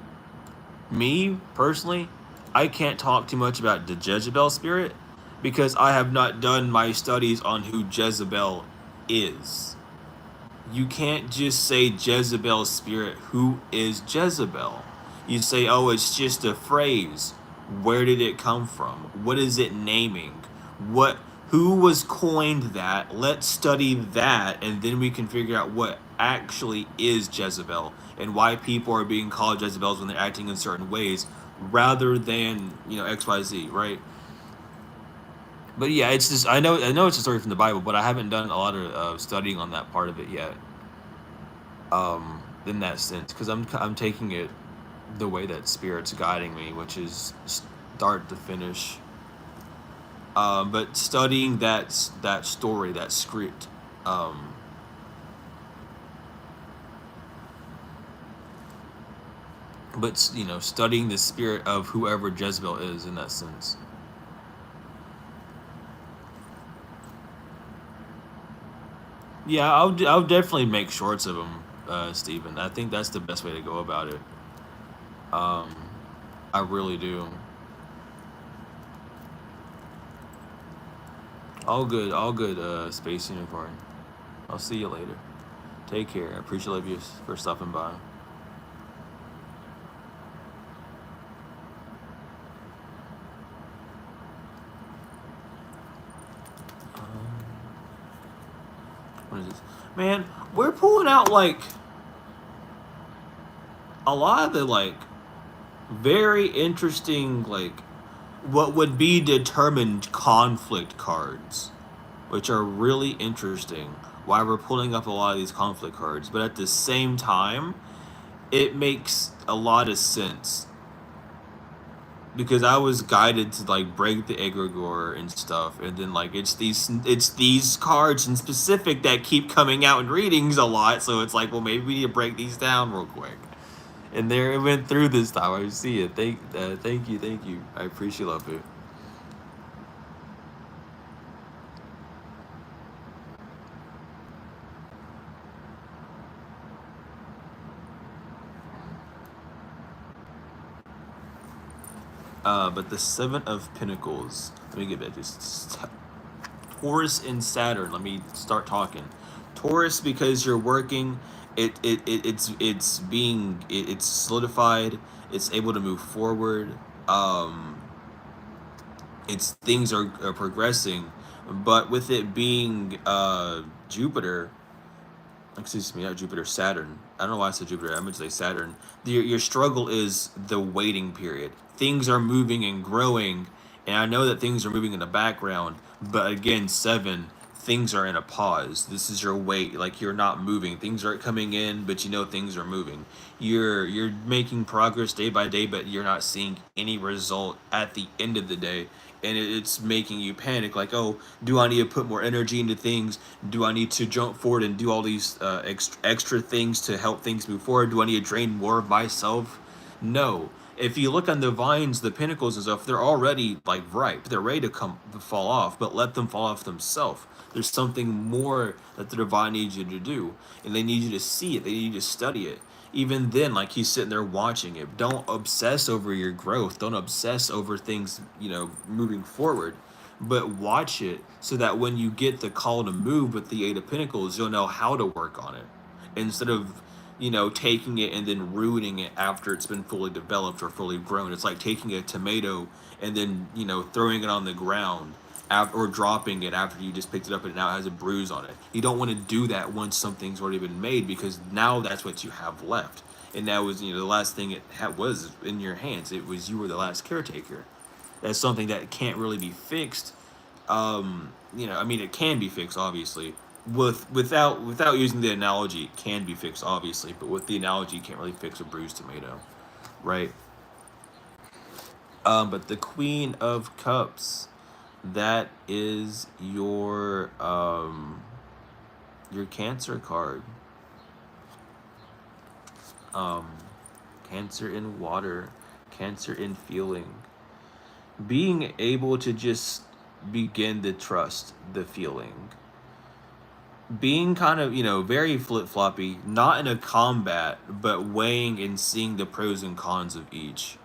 me personally, I can't talk too much about the Jezebel spirit because I have not done my studies on who Jezebel is. You can't just say Jezebel's spirit. Who is Jezebel? You say, oh, it's just a phrase. Where did it come from? What is it naming? What? Who was coined that? Let's study that, and then we can figure out what actually is Jezebel and why people are being called Jezebels when they're acting in certain ways, rather than XYZ, right? But yeah, it's just I know it's a story from the Bible, but I haven't done a lot of studying on that part of it yet. In that sense, because I'm taking it the way that Spirit's guiding me, which is start to finish. But studying that story, that script, but studying the spirit of whoever Jezebel is in that sense. Yeah, I'll definitely make shorts of them, Stephen. I think that's the best way to go about it. Um, I really do. All good, Space Unicorn. I'll see you later. Take care. I appreciate you for stopping by. Um, what is this? Man, we're pulling out like a lot of the like very interesting like what would be determined conflict cards, which are really interesting. Why we're pulling up a lot of these conflict cards, but at the same time, it makes a lot of sense because I was guided to like break the egregore and stuff, and then like it's these cards in specific that keep coming out in readings a lot. So it's like, well, maybe we need to break these down real quick. And there it went through this time. I see it. Thank you. I appreciate it. But the Seven of Pentacles. Let me get back to this. Taurus and Saturn. Let me start talking. Taurus, because you're working, it's being it's solidified. It's able to move forward. Um, it's things are progressing, but with it being Jupiter, excuse me, not Jupiter, Saturn. I don't know why I said Jupiter. I meant to say Saturn. Your struggle is the waiting period. Things are moving and growing, and I know that things are moving in the background. But again, seven, things are in a pause. This is your wait. Like you're not moving. Things aren't coming in, but you know things are moving. You're making progress day by day, but you're not seeing any result at the end of the day, and it's making you panic. Like, oh, do I need to put more energy into things? Do I need to jump forward and do all these extra things to help things move forward? Do I need to drain more of myself? No. If you look on the vines, the pinnacles and stuff, they're already like ripe. They're ready to come to fall off, but let them fall off themselves. There's something more that the divine needs you to do, and they need you to see it. They need you to study it. Even then, like he's sitting there watching it. Don't obsess over your growth. Don't obsess over things, moving forward. But watch it so that when you get the call to move with the Eight of Pentacles, you'll know how to work on it instead of taking it and then ruining it after it's been fully developed or fully grown. It's like taking a tomato and then throwing it on the ground or dropping it after you just picked it up and now it has a bruise on it. You don't want to do that once something's already been made, because now that's what you have left, and that was the last thing was in your hands. It was, you were the last caretaker. That's something that can't really be fixed. I mean, it can be fixed, obviously. Without using the analogy, it can be fixed, obviously, but with the analogy, you can't really fix a bruised tomato, right? But the Queen of Cups, that is your Cancer card. Um, Cancer in water, Cancer in feeling, being able to just begin to trust the feeling, being kind of very flip-floppy, not in a combat, but weighing and seeing the pros and cons of each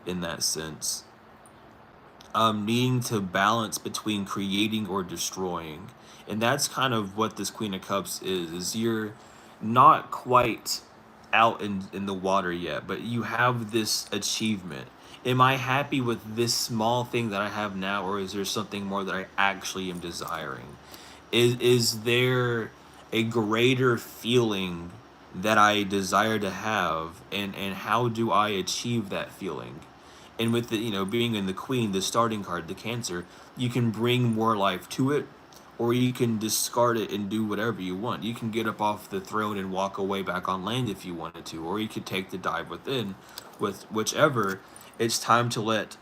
in that sense. Needing to balance between creating or destroying, And that's kind of what this Queen of Cups is you're not quite out in the water yet, but you have this achievement. Am I happy with this small thing that I have now, or is there something more that I actually am desiring? Is there a greater feeling that I desire to have, and how do I achieve that feeling? And with the, being in the Queen, the starting card, the Cancer, you can bring more life to it, or you can discard it and do whatever you want. You can get up off the throne and walk away back on land if you wanted to, or you could take the dive within. With whichever, it's time to let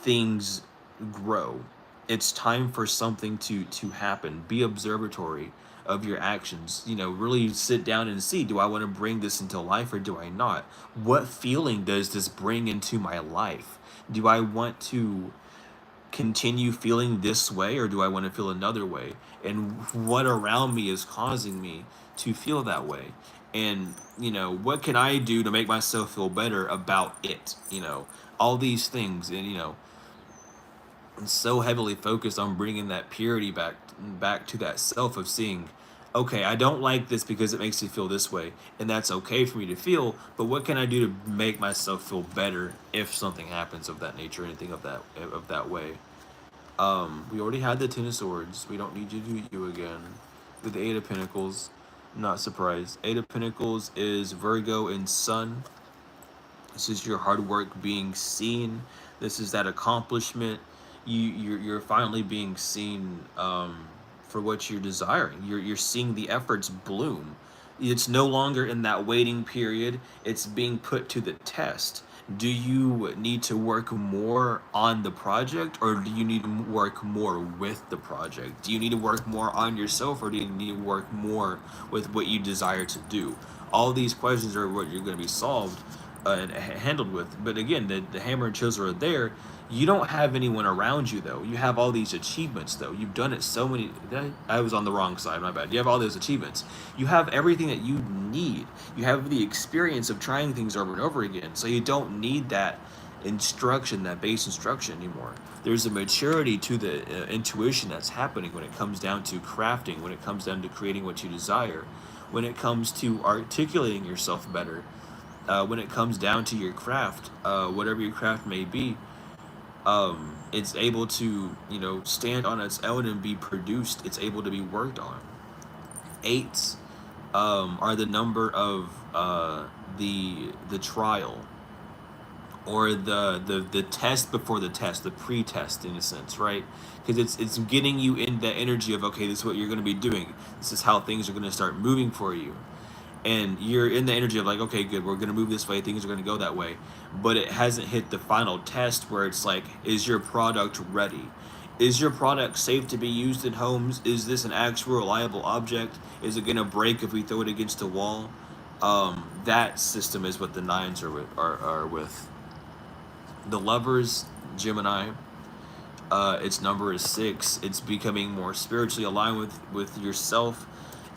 things grow. It's time for something to happen. Be observatory of your actions. Really sit down and see, do I want to bring this into life or do I not? What feeling does this bring into my life? Do I want to continue feeling this way or do I want to feel another way? And what around me is causing me to feel that way? And, what can I do to make myself feel better about it? All these things. And, so heavily focused on bringing that purity back to that self of seeing, okay, I don't like this because it makes me feel this way, and that's okay for me to feel, but what can I do to make myself feel better if something happens of that nature, anything of that way? We already had the Ten of Swords. We don't need you to do you again. With the Eight of Pentacles, not surprised. Eight of Pentacles is Virgo and Sun. This is your hard work being seen. This is that accomplishment. You're finally being seen, for what you're desiring. You're seeing the efforts bloom. It's no longer in that waiting period. It's being put to the test. Do you need to work more on the project, or do you need to work more with the project? Do you need to work more on yourself, or do you need to work more with what you desire to do? All these questions are what you're going to be solved, and handled with. But again, the hammer and chisel are there. You don't have anyone around you though. You have all these achievements though. You've done it so many. I was on the wrong side. My bad. You have all those achievements. You have everything that you need. You have the experience of trying things over and over again. So you don't need that instruction, that base instruction anymore. There's a maturity to the intuition that's happening when it comes down to crafting, when it comes down to creating what you desire, when it comes to articulating yourself better, when it comes down to your craft, whatever your craft may be, it's able to, stand on its own and be produced. It's able to be worked on. Eights, are the number of, the trial, or the test before the test, the pre-test in a sense, right? Because it's getting you in that energy of, okay, this is what you're going to be doing. This is how things are going to start moving for you, and you're in the energy of like, okay, good, we're going to move this way, things are going to go that way. But it hasn't hit the final test where it's like, is your product ready? Is your product safe to be used in homes? Is this an actual reliable object? Is it going to break if we throw it against a wall? That system is what the nines are with. The Lovers, Gemini, its number is 6. It's becoming more spiritually aligned with yourself,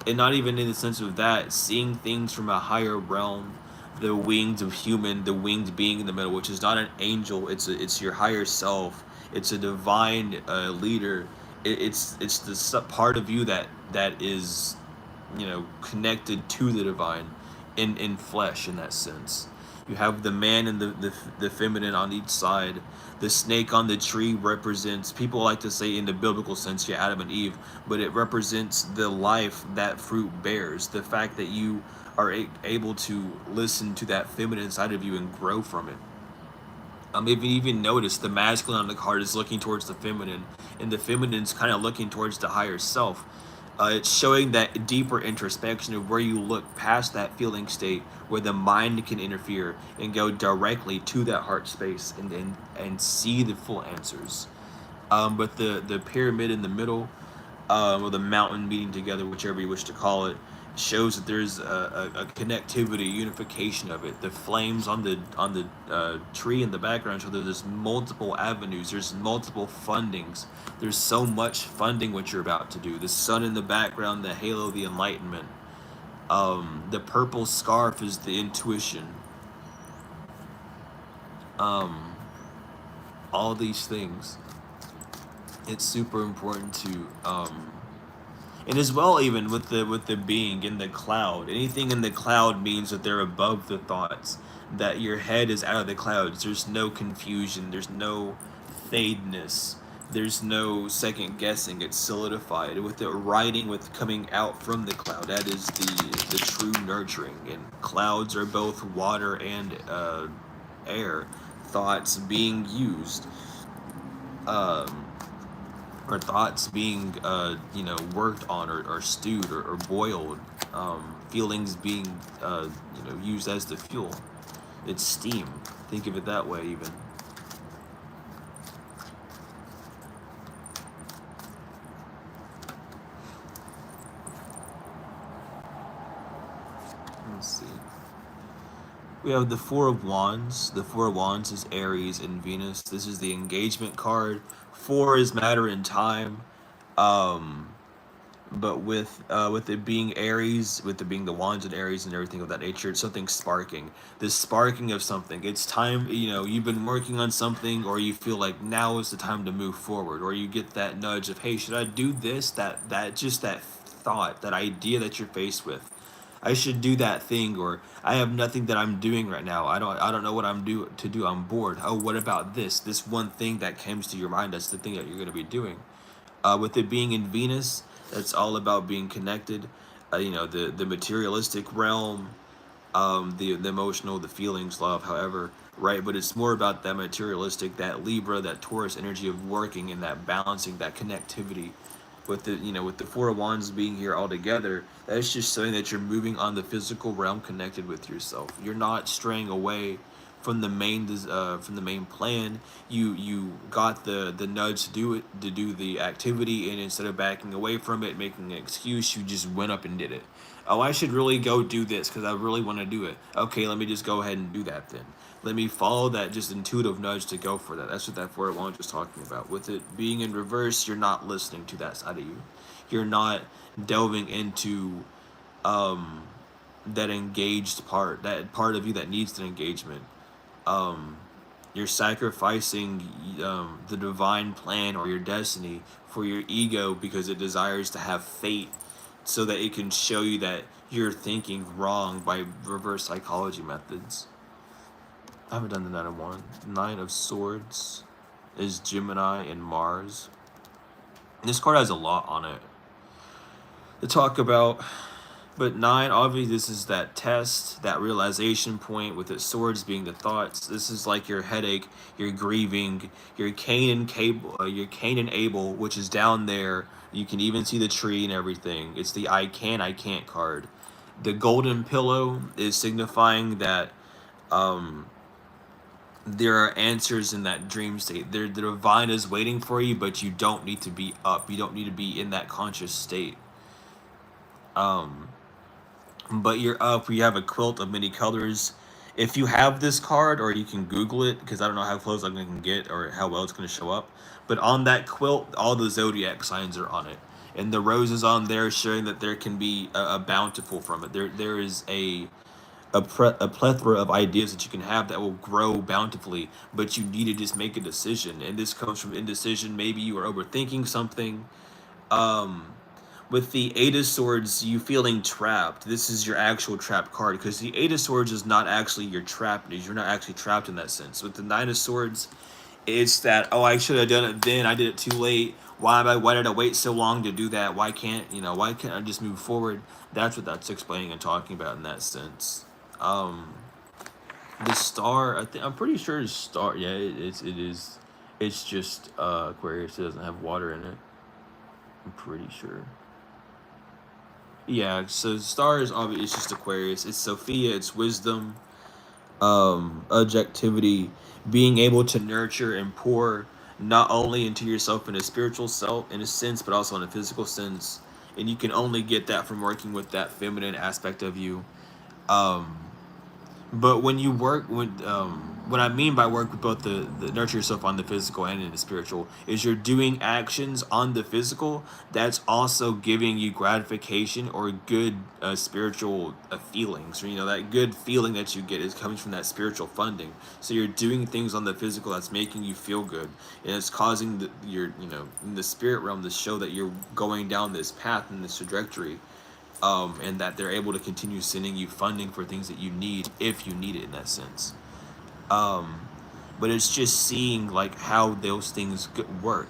and not even in the sense of that, seeing things from a higher realm, the winged of human, the winged being in the middle, which is not an angel. It's your higher self. It's a divine, leader. It's the part of you that is, connected to the divine, in flesh, in that sense. You have the man and the feminine on each side. The snake on the tree represents, people like to say in the biblical sense, yeah, Adam and Eve, but it represents the life that fruit bears. The fact that you are able to listen to that feminine side of you and grow from it. If you even notice, the masculine on the card is looking towards the feminine, and the feminine's kind of looking towards the higher self. It's showing that deeper introspection of where you look past that feeling state, where the mind can interfere and go directly to that heart space, and see the full answers. But the pyramid in the middle, or the mountain meeting together, whichever you wish to call it, shows that there's a connectivity, unification of it. The flames on the tree in the background show that there's multiple avenues, there's multiple fundings. There's so much funding what you're about to do. The sun in the background, the halo, the enlightenment. The purple scarf is the intuition. All these things. It's super important to, And as well, even with the being in the cloud, anything in the cloud means that they're above the thoughts, that your head is out of the clouds. There's no confusion, there's no fadeness, there's no second guessing. It's solidified with it writing, with coming out from the cloud. That is the true nurturing. And clouds are both water and air, thoughts being used, um, or thoughts being worked on, or stewed, or boiled, feelings being used as the fuel. It's steam. Think of it that way, even. Let's see. We have the Four of Wands. The Four of Wands is Aries and Venus. This is the engagement card. Four is matter and time. Um, but with it being Aries, with it being the wands and Aries and everything of that nature, it's something sparking. This sparking of something. It's time. You've been working on something, or you feel like now is the time to move forward, or you get that nudge of, hey, should I do this? That thought, that idea that you're faced with. I should do that thing, or I have nothing that I'm doing right now. I don't know what I'm to do. I'm bored. Oh, what about this one thing that comes to your mind? That's the thing that you're going to be doing. With it being in Venus, that's all about being connected. The materialistic realm, the emotional, the feelings, love, however, right? But it's more about that materialistic, that Libra, that Taurus energy of working and that balancing, that connectivity. With the Four of Wands being here all together, that's just showing that you're moving on the physical realm, connected with yourself. You're not straying away from the main plan. You got the nudge to do it, to do the activity, and instead of backing away from it, making an excuse, you just went up and did it. Oh, I should really go do this because I really want to do it. Okay, let me just go ahead and do that then. Let me follow that just intuitive nudge to go for that. That's what that Four of Wands was talking about. With it being in reverse, you're not listening to that side of you. You're not delving into um that engaged part, that part of you that needs the engagement. um, you're sacrificing the divine plan or your destiny for your ego because it desires to have fate, so that it can show you that you're thinking wrong by reverse psychology methods. I haven't done the Nine of Wands. Nine of Swords is Gemini and Mars. And this card has a lot on it to talk about. But nine, obviously, this is that test, that realization point, with its swords being the thoughts. This is like your headache, your grieving, your your Cain and Abel, which is down there. You can even see the tree and everything. It's the I can't card. The golden pillow is signifying that um, there are answers in that dream state. The divine is waiting for you, but you don't need to be up. You don't need to be in that conscious state. Um, but you're up. You have a quilt of many colors. If you have this card, or you can Google it, because I don't know how close I'm going to get or how well it's going to show up. But on that quilt, all the zodiac signs are on it, and the roses on there showing that there can be a bountiful from it. There is a plethora of ideas that you can have that will grow bountifully, but you need to just make a decision. And this comes from indecision. Maybe you are overthinking something. Um, with the Eight of Swords, you feeling trapped. This is your actual trap card, because the Eight of Swords is not actually your trapness. You're not actually trapped in that sense. With the Nine of Swords, it's that, oh, I should have done it then. I did it too late. Why did I wait so long to do that? Why can't I just move forward? That's what that's explaining and talking about in that sense. Um, the star, I'm pretty sure it's star. Yeah, it is. It's just Aquarius. It doesn't have water in it. I'm pretty sure. Yeah, so star is obviously, it's just Aquarius. It's Sophia. It's wisdom, objectivity, being able to nurture and pour not only into yourself in a spiritual self, in a sense, but also in a physical sense. And you can only get that from working with that feminine aspect of you. Um, but when you work with what I mean by work with both the nurture yourself on the physical and in the spiritual is you're doing actions on the physical that's also giving you gratification or good spiritual feelings, or that good feeling that you get is coming from that spiritual funding. So you're doing things on the physical that's making you feel good, and it's causing your in the spirit realm to show that you're going down this path and this trajectory, and that they're able to continue sending you funding for things that you need if you need it in that sense. But it's just seeing like how those things work,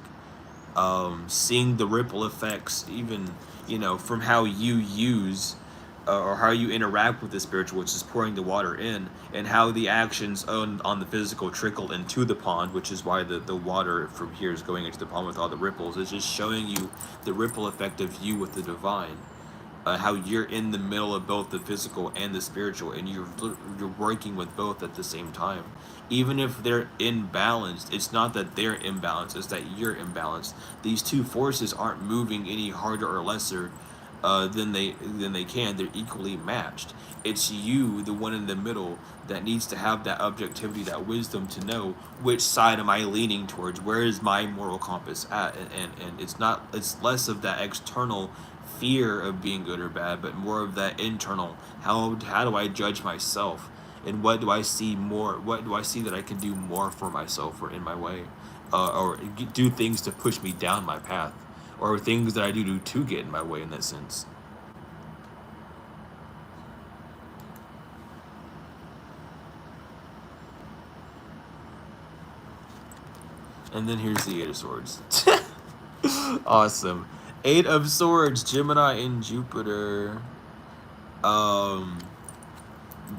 seeing the ripple effects, even from how you use or how you interact with the spiritual, which is pouring the water in, and how the actions on the physical trickle into the pond, which is why the water from here is going into the pond with all the ripples. It's just showing you the ripple effect of you with the divine, how you're in the middle of both the physical and the spiritual, and you're working with both at the same time. Even if they're imbalanced, it's not that they're imbalanced; it's that you're imbalanced. These two forces aren't moving any harder or lesser than they can. They're equally matched. It's you, the one in the middle, that needs to have that objectivity, that wisdom to know which side am I leaning towards. Where is my moral compass at? And it's not. It's less of that external fear of being good or bad, but more of that internal. How do I judge myself, and what do I see more? What do I see that I can do more for myself or in my way, or do things to push me down my path, or things that I do to get in my way in that sense. And then here's the Eight of Swords. Awesome. Eight of Swords, Gemini and Jupiter. Um,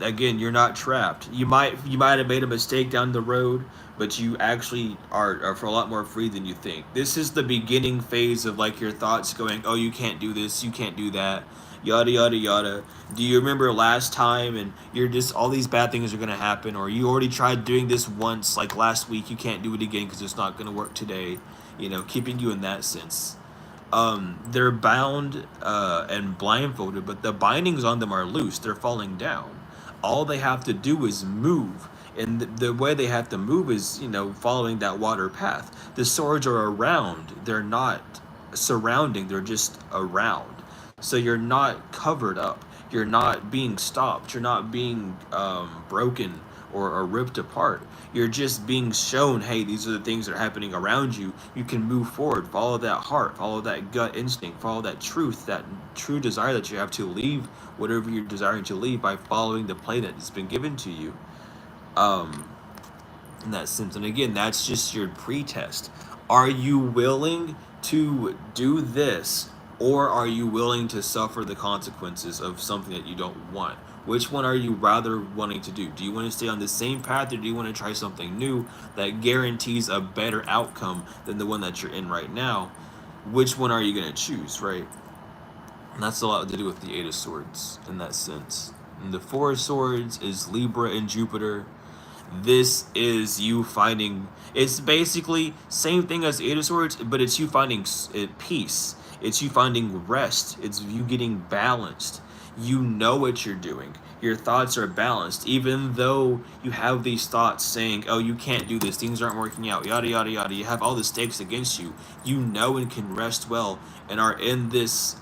Again, you're not trapped. You might have made a mistake down the road, but you actually are for a lot more free than you think. This is the beginning phase of like your thoughts going, oh, you can't do this, you can't do that, yada yada yada. Do you remember last time? And you're just, all these bad things are gonna happen, or you already tried doing this once, like last week, you can't do it again because it's not gonna work today. Keeping you in that sense. They're bound and blindfolded, but the bindings on them are loose. They're falling down. All they have to do is move, and the way they have to move is following that water path. The swords are around. They're not surrounding. They're just around. So you're not covered up. You're not being stopped. You're not being broken or ripped apart. You're just being shown, hey, these are the things that are happening around you. You can move forward, follow that heart, follow that gut instinct, follow that truth, that true desire that you have to leave whatever you're desiring to leave by following the plan that has been given to you. Um, in that sense. And again, that's just your pretest. Are you willing to do this, or are you willing to suffer the consequences of something that you don't want? Which one are you rather wanting to do? Do you want to stay on the same path, or do you want to try something new that guarantees a better outcome than the one that you're in right now? Which one are you going to choose, right? And that's a lot to do with the Eight of Swords in that sense. And the Four of Swords is Libra and Jupiter. This is you finding, it's basically same thing as the Eight of Swords, but it's you finding peace. It's you finding rest. It's you getting balanced. You know what you're doing. Your thoughts are balanced, even though you have these thoughts saying, oh, you can't do this, things aren't working out, yada yada yada. You have all the stakes against you. You know and can rest well, and are in this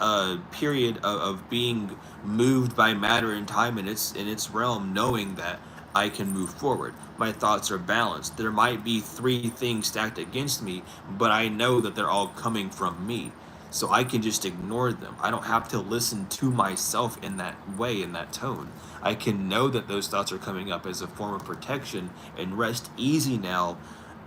period of being moved by matter and time in its realm, knowing that I can move forward. My thoughts are balanced. There might be three things stacked against me, but I know that they're all coming from me. So I can just ignore them. I don't have to listen to myself in that way, in that tone. I can know that those thoughts are coming up as a form of protection and rest easy now,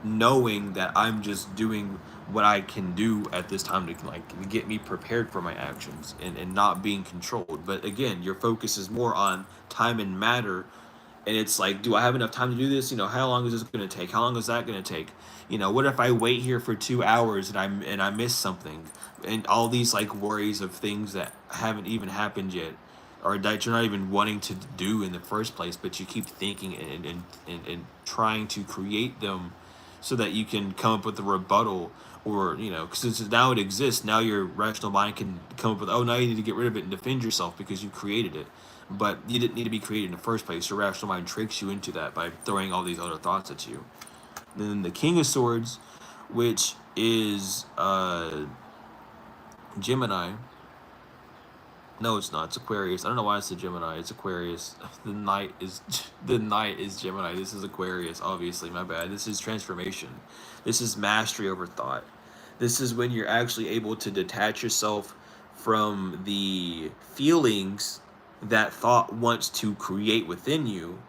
knowing that I'm just doing what I can do at this time to like get me prepared for my actions, and not being controlled. But again, your focus is more on time and matter, and it's like, do I have enough time to do this? How long is this going to take? How long is that going to take? What if I wait here for 2 hours and I miss something? And all these like worries of things that haven't even happened yet, or that you're not even wanting to do in the first place, but you keep thinking and trying to create them so that you can come up with a rebuttal, or because now it exists. Now your rational mind can come up with, oh, now you need to get rid of it and defend yourself because you created it. but you didn't need to be created in the first place. Your rational mind tricks you into that by throwing all these other thoughts at you. And then the King of Swords, which is Gemini. No, it's not. It's Aquarius. I don't know why it's a Gemini. It's Aquarius. The Knight is Gemini. This is Aquarius. Obviously, my bad. This is transformation. This is mastery over thought. This is when you're actually able to detach yourself from the feelings that thought wants to create within you,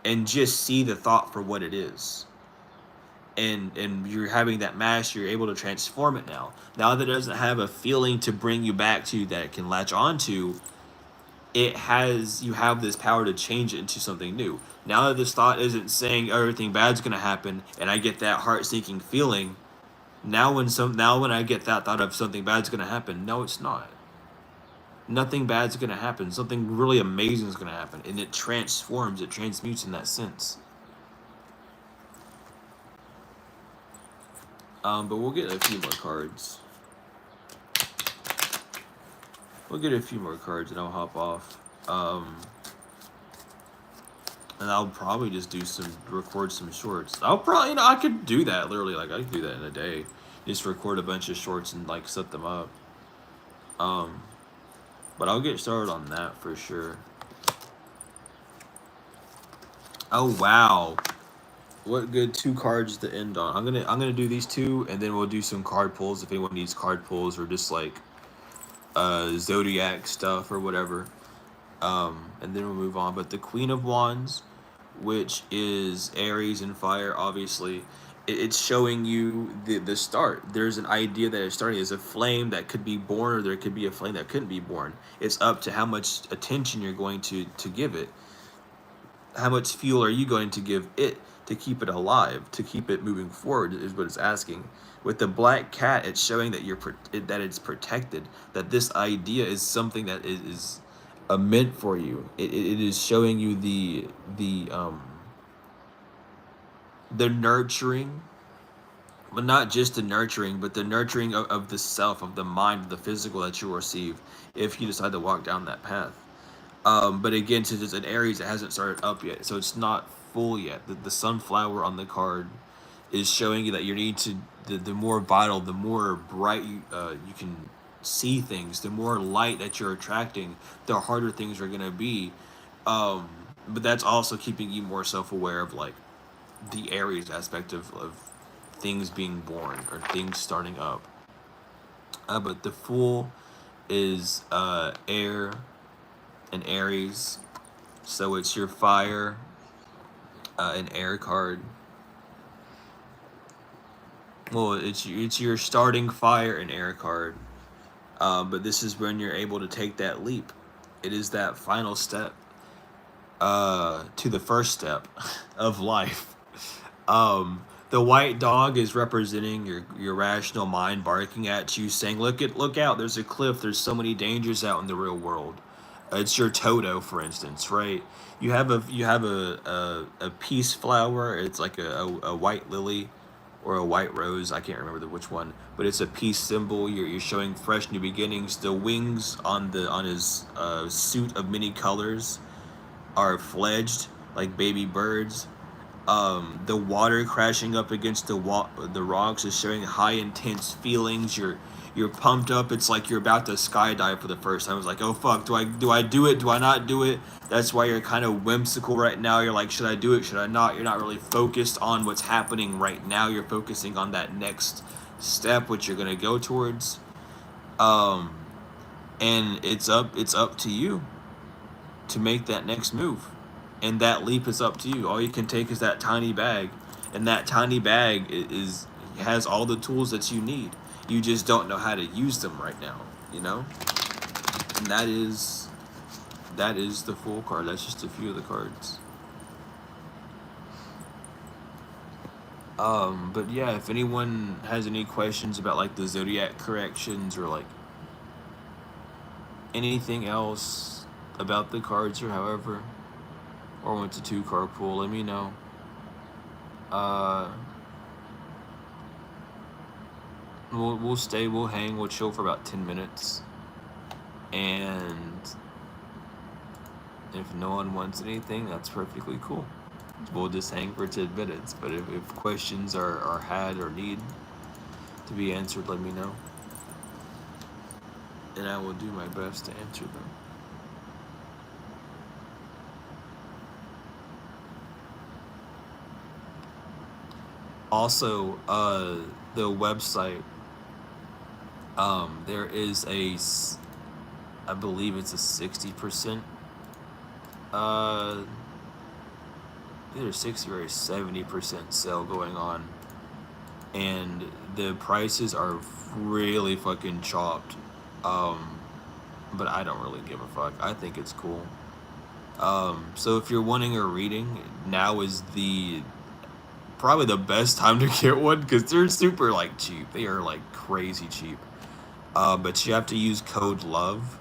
and just see the thought for what it is. And you're having that mastery, you're able to transform it now that it doesn't have a feeling to bring you back to that it can latch onto. You have this power to change it into something new. Now that this thought isn't saying everything bad's going to happen and I get that heart-sinking feeling, now when I get that thought of something bad's going to happen, no, it's not. Nothing bad's going to happen. Something really amazing is going to happen, and it transforms, it transmutes in that sense. But we'll get a few more cards. We'll get a few more cards and I'll hop off. And I'll probably just record some shorts. I'll probably, I could do that literally. Like, I could do that in a day. Just record a bunch of shorts and, like, set them up. But I'll get started on that for sure. Oh, wow. What good 2 cards to end on. I'm gonna do these 2, and then we'll do some card pulls if anyone needs card pulls, or just like Zodiac stuff or whatever. And then we'll move on. But the Queen of Wands, which is Aries and fire, obviously, it's showing you the start. There's an idea that it's starting. There's a flame that could be born, or there could be a flame that couldn't be born. It's up to how much attention you're going to give it. How much fuel are you going to give it to keep it alive, to keep it moving forward, is what it's asking. With the black cat, it's showing that that it's protected, that this idea is something that is meant for you. It is showing you the nurturing, but not just the nurturing, but the nurturing of the self, of the mind, of the physical that you'll receive if you decide to walk down that path. But again, since it's an Aries, it hasn't started up yet, so it's not full yet. The sunflower on the card is showing you that you need to, the more vital, the more bright you can see things, the more light that you're attracting, the harder things are going to be. But that's also keeping you more self-aware of, like, the Aries aspect of things being born or things starting up. But the Fool is air and Aries, so it's your fire, an air card. Well, it's your starting fire and air card. But this is when you're able to take that leap. It is that final step to the first step of life. The white dog is representing your rational mind barking at you, saying, look out, there's a cliff, there's so many dangers out in the real world. It's your Toto, for instance, right? You have a peace flower. It's like a white lily or a white rose. I can't remember which one, but it's a peace symbol. You're showing fresh new beginnings. The wings on his suit of many colors are fledged like baby birds. The water crashing up against the rocks is showing high intense feelings. You're pumped up. It's like you're about to skydive for the first time. It's like, oh fuck, do I do it? Do I not do it? That's why you're kind of whimsical right now. You're like, should I do it? Should I not? You're not really focused on what's happening right now. You're focusing on that next step, which you're gonna go towards. And it's up to you to make that next move. And that leap is up to you. All you can take is that tiny bag, and that tiny bag has all the tools that you need. You just don't know how to use them right now, you know? And that is the Fool card. That's just a few of the cards. But yeah, if anyone has any questions about, like, the Zodiac corrections or, like, anything else about the cards or however, or went to 2-card pool, let me know. We'll hang, we'll chill for about 10 minutes, and If no one wants anything, that's perfectly cool. We'll just hang for 10 minutes. But if questions are had or need to be answered, let me know. And I will do my best to answer them. Also, the website, there is I believe it's a 60%, either 60 or a 70% sale going on. And the prices are really fucking chopped. But I don't really give a fuck. I think it's cool. So if you're wanting a reading, now is probably the best time to get one because they're super like cheap. They are like crazy cheap. But you have to use code loved,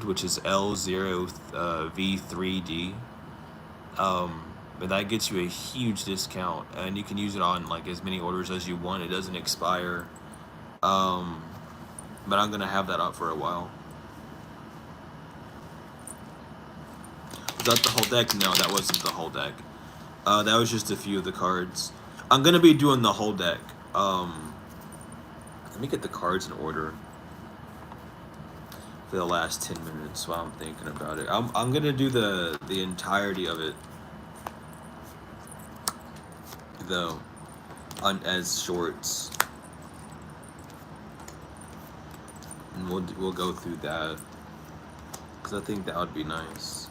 which is L0V3D. But that gets you a huge discount, and you can use it on like as many orders as you want. It doesn't expire. Um, but I'm gonna have that up for a while. Was that the whole deck? No, that wasn't the whole deck. That was just a few of the cards. I'm gonna be doing the whole deck. Let me get the cards in order for the last 10 minutes while I'm thinking about it. I'm gonna do the entirety of it though, as shorts, and we'll go through that because I think that would be nice.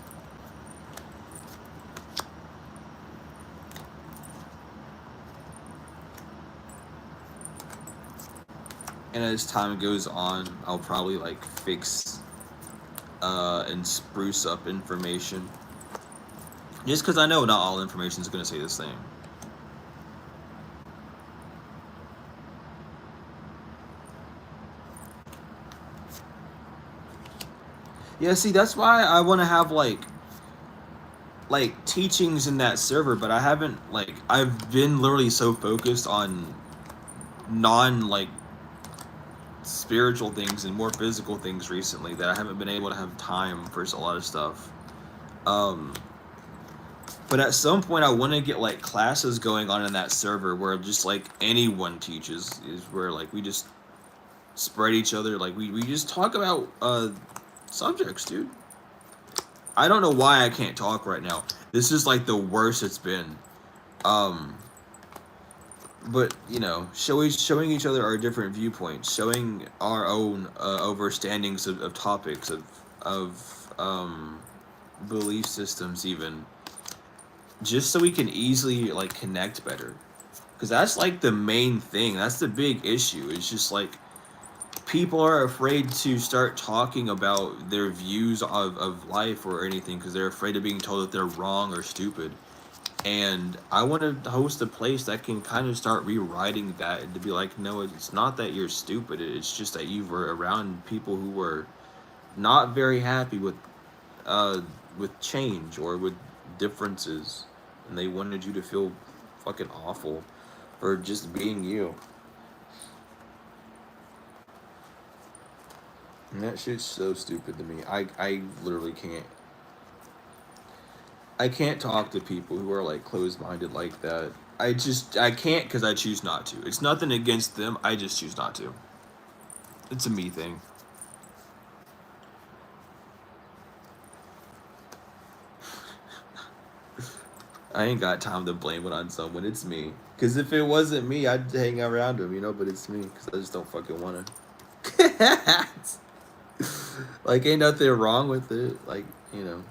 And as time goes on, I'll probably like fix and spruce up information. Just because I know not all information is going to stay the same. Yeah, see, that's why I want to have like teachings in that server, but I haven't I've been literally so focused on non spiritual things and more physical things recently that I haven't been able to have time for a lot of stuff. But at some point I want to get like classes going on in that server where just like anyone teaches, is where like we just spread each other, like we just talk about subjects, dude. I don't know why I can't talk right now. This is like the worst it's been. But you know, showing each other our different viewpoints, showing our own overstandings of topics of belief systems, even just so we can easily like connect better, because that's like the main thing. That's the big issue. It's just like people are afraid to start talking about their views of life or anything because they're afraid of being told that they're wrong or stupid. And I want to host a place that can kind of start rewriting that and to be like, no, it's not that you're stupid. It's just that you were around people who were not very happy with change or with differences, and they wanted you to feel fucking awful for just being you. And that shit's so stupid to me. I literally can't. I can't talk to people who are like closed-minded like that. I can't because I choose not to. It's nothing against them. I just choose not to. It's a me thing. I ain't got time to blame it on someone. It's me. Because if it wasn't me, I'd hang around them, you know? But it's me because I just don't fucking want to. Like, ain't nothing wrong with it. Like, you know,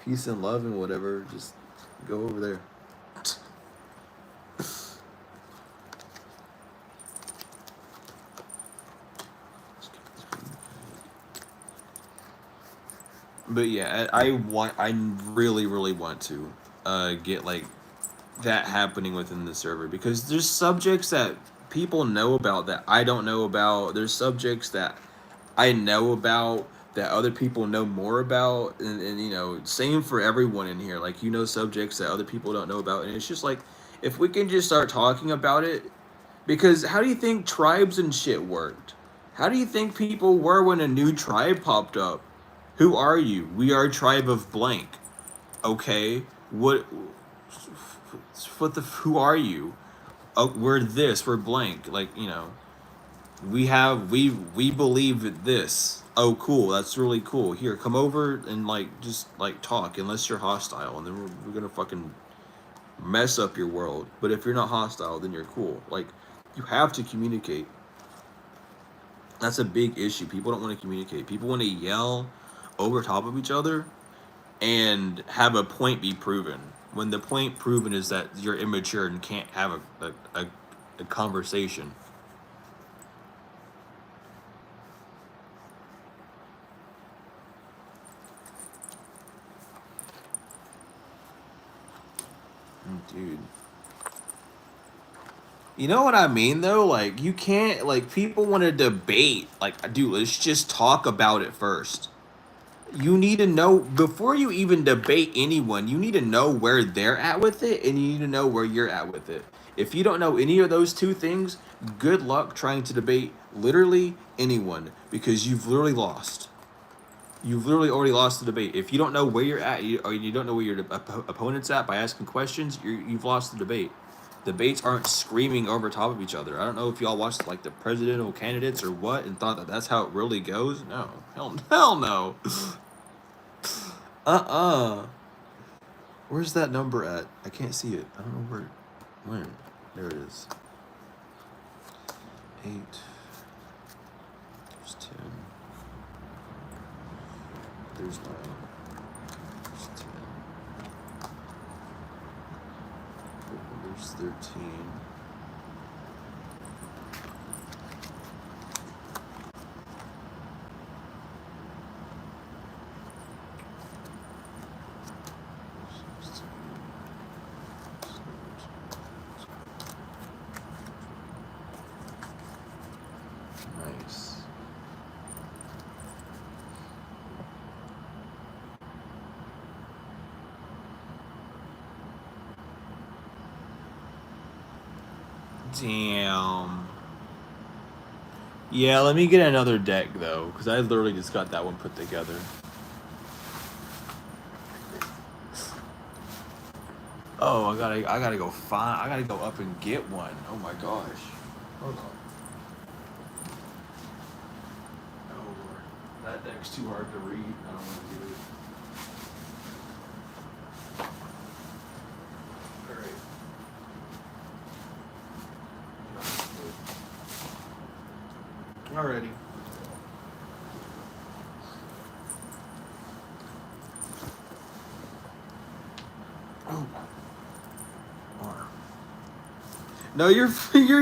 peace and love and whatever. Just go over there. But yeah, I really, really want to get like that happening within the server because there's subjects that people know about that I don't know about. There's subjects that I know about that other people know more about, and you know, same for everyone in here. Like, you know, subjects that other people don't know about, and it's just like if we can just start talking about it, because how do you think tribes and shit worked? How do you think people were when a new tribe popped up? Who are you? We are a tribe of blank. Okay, what the? Who are you? Oh, we're this. We're blank. Like, you know, we believe this. Oh, cool. That's really cool. Here, come over and like just like talk. Unless you're hostile, and then we're gonna fucking mess up your world. But if you're not hostile, then you're cool. Like, you have to communicate. That's a big issue. People don't want to communicate. People want to yell over top of each other and have a point be proven. When the point proven is that you're immature and can't have a conversation. Dude. You know what I mean though? Like, you can't, like, people want to debate. Like, dude, let's just talk about it first. You need to know, before you even debate anyone, you need to know where they're at with it, and you need to know where you're at with it. If you don't know any of those two things, good luck trying to debate literally anyone, because you've literally lost. You've literally already lost the debate. If you don't know where you're at, or you don't know where your opponent's at by asking questions, you've lost the debate. Debates aren't screaming over top of each other. I don't know if y'all watched like the presidential candidates or what and thought that that's how it really goes. No, hell no. Where's that number at? I can't see it. I don't know where. When? There it is. 8. There's 10. There's 9. There's 10. There's 13. Nice. Damn. Yeah, let me get another deck though, because I literally just got that one put together. Oh, I gotta go find. I gotta go up and get one. Oh my gosh. Hold on. Oh Lord, that deck's too hard to read. I don't want to do it. All right. Alrighty. Oh. No, you're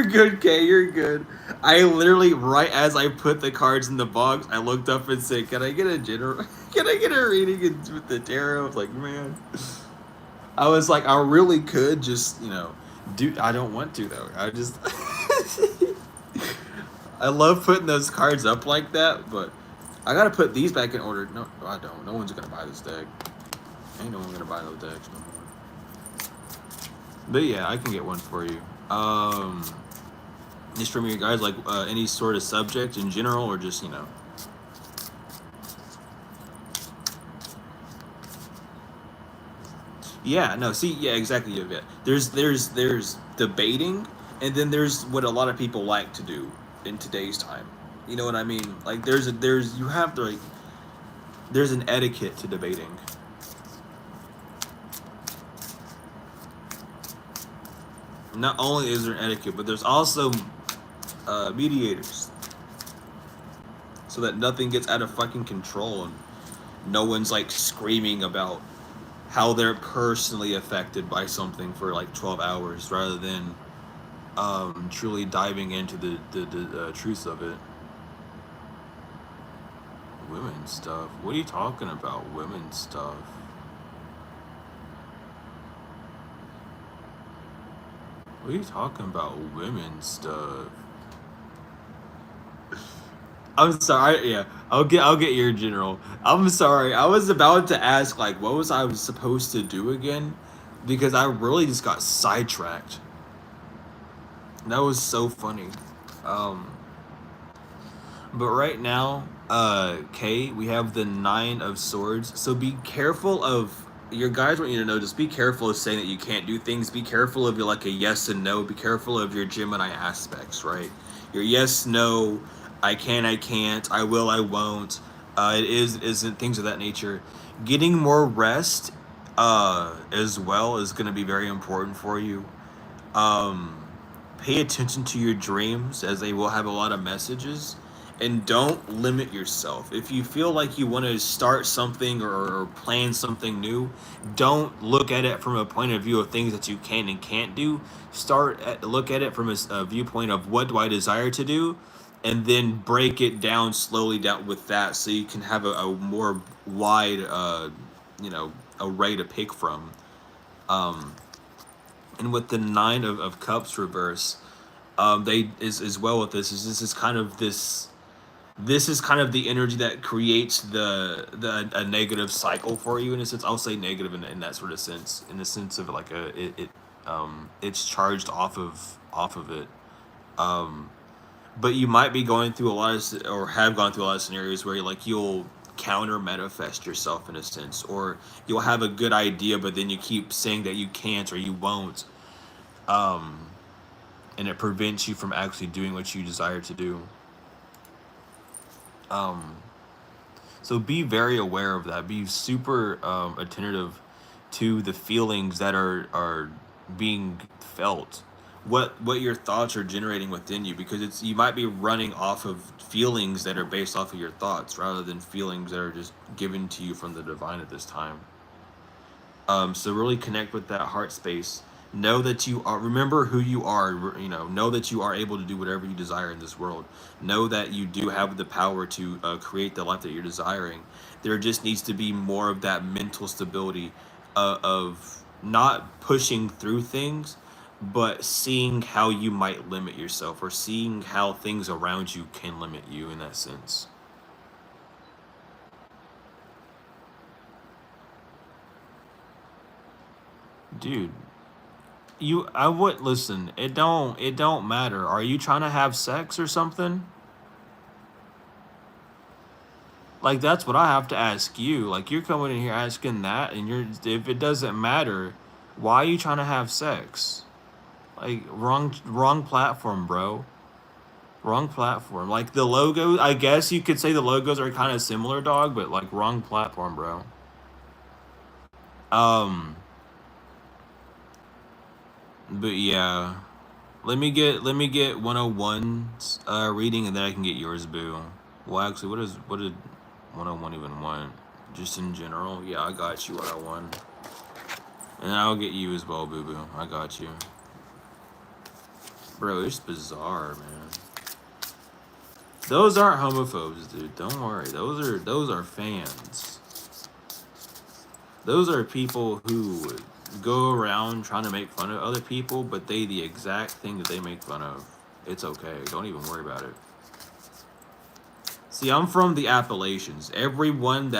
good, Kay. You're good. I literally, right as I put the cards in the box, I looked up and said, "Can I get a general? Can I get a reading with the tarot?" I was like, man. I was like, I really could just, you know, do. I don't want to though. I just. I love putting those cards up like that, but I gotta put these back in order. No, I don't. No one's gonna buy this deck. Ain't no one gonna buy those decks no more. But yeah, I can get one for you. Just from you guys, like any sort of subject in general, or just, you know. Yeah, no, see, yeah, exactly. Yeah. There's debating, and then there's what a lot of people like to do in today's time. You know what I mean? Like there's you have to like there's an etiquette to debating. Not only is there an etiquette, but there's also mediators, so that nothing gets out of fucking control and no one's like screaming about how they're personally affected by something for like 12 hours rather than truly diving into the truth of it. Women's stuff? What are you talking about? Women's stuff? What are you talking about? Women's stuff? I'm sorry. Yeah, I'll get your general. I'm sorry. I was about to ask like what was I was supposed to do again, because I really just got sidetracked. That was so funny. But right now, Okay, we have the Nine of Swords. So be careful of your guys want you to know. Just be careful of saying that you can't do things. Be careful of your like a yes and no. Be careful of your Gemini aspects, right? Your yes, no, I can, I can't, I will, I won't. It is, it isn't, things of that nature. Getting more rest, as well is going to be very important for you. Um, Pay attention to your dreams as they will have a lot of messages, and don't limit yourself. If you feel like you want to start something or plan something new, don't look at it from a point of view of things that you can and can't do. Look at it from a viewpoint of what do I desire to do, and then break it down slowly down with that, so you can have a more wide you know array to pick from. um and with the Nine of Cups reverse, they is as well with this is kind of this is kind of the energy that creates the a negative cycle for you in a sense. I'll say negative in that sort of sense, in the sense of like it's charged off of it. um but you might be going through a lot of or have gone through a lot of scenarios where you'll counter manifest yourself in a sense, or you'll have a good idea but then you keep saying that you can't or you won't, um and it prevents you from actually doing what you desire to do. um so be very aware of that. Be super attentive to the feelings that are being felt, what your thoughts are generating within you, because it's you might be running off of feelings that are based off of your thoughts rather than feelings that are just given to you from the divine at this time. So really connect with that heart space. Know that you are. Remember who you are. Know that you are able to do whatever you desire in this world. Know that you do have the power to create the life that you're desiring. There just needs to be more of that mental stability, of not pushing through things, but seeing how you might limit yourself, or seeing how things around you can limit you in that sense. Dude, I would listen. It don't matter. Are you trying to have sex or something? Like that's what I have to ask you. Like you're coming in here asking that, and if it doesn't matter, why are you trying to have sex? Like wrong platform, bro. Wrong platform. Like the logo, I guess you could say the logos are kind of similar, dog, but like wrong platform, bro. Um, but yeah. Let me get 101's reading, and then I can get yours, boo. Well, actually, what did 101 even want? Just in general? Yeah, I got you 101. And I'll get you as well, boo boo. I got you. Bro, it's bizarre, man. Those aren't homophobes, dude. Don't worry. Those are fans. Those are people who go around trying to make fun of other people, but they the exact thing that they make fun of. It's okay. Don't even worry about it. See, I'm from the Appalachians. Everyone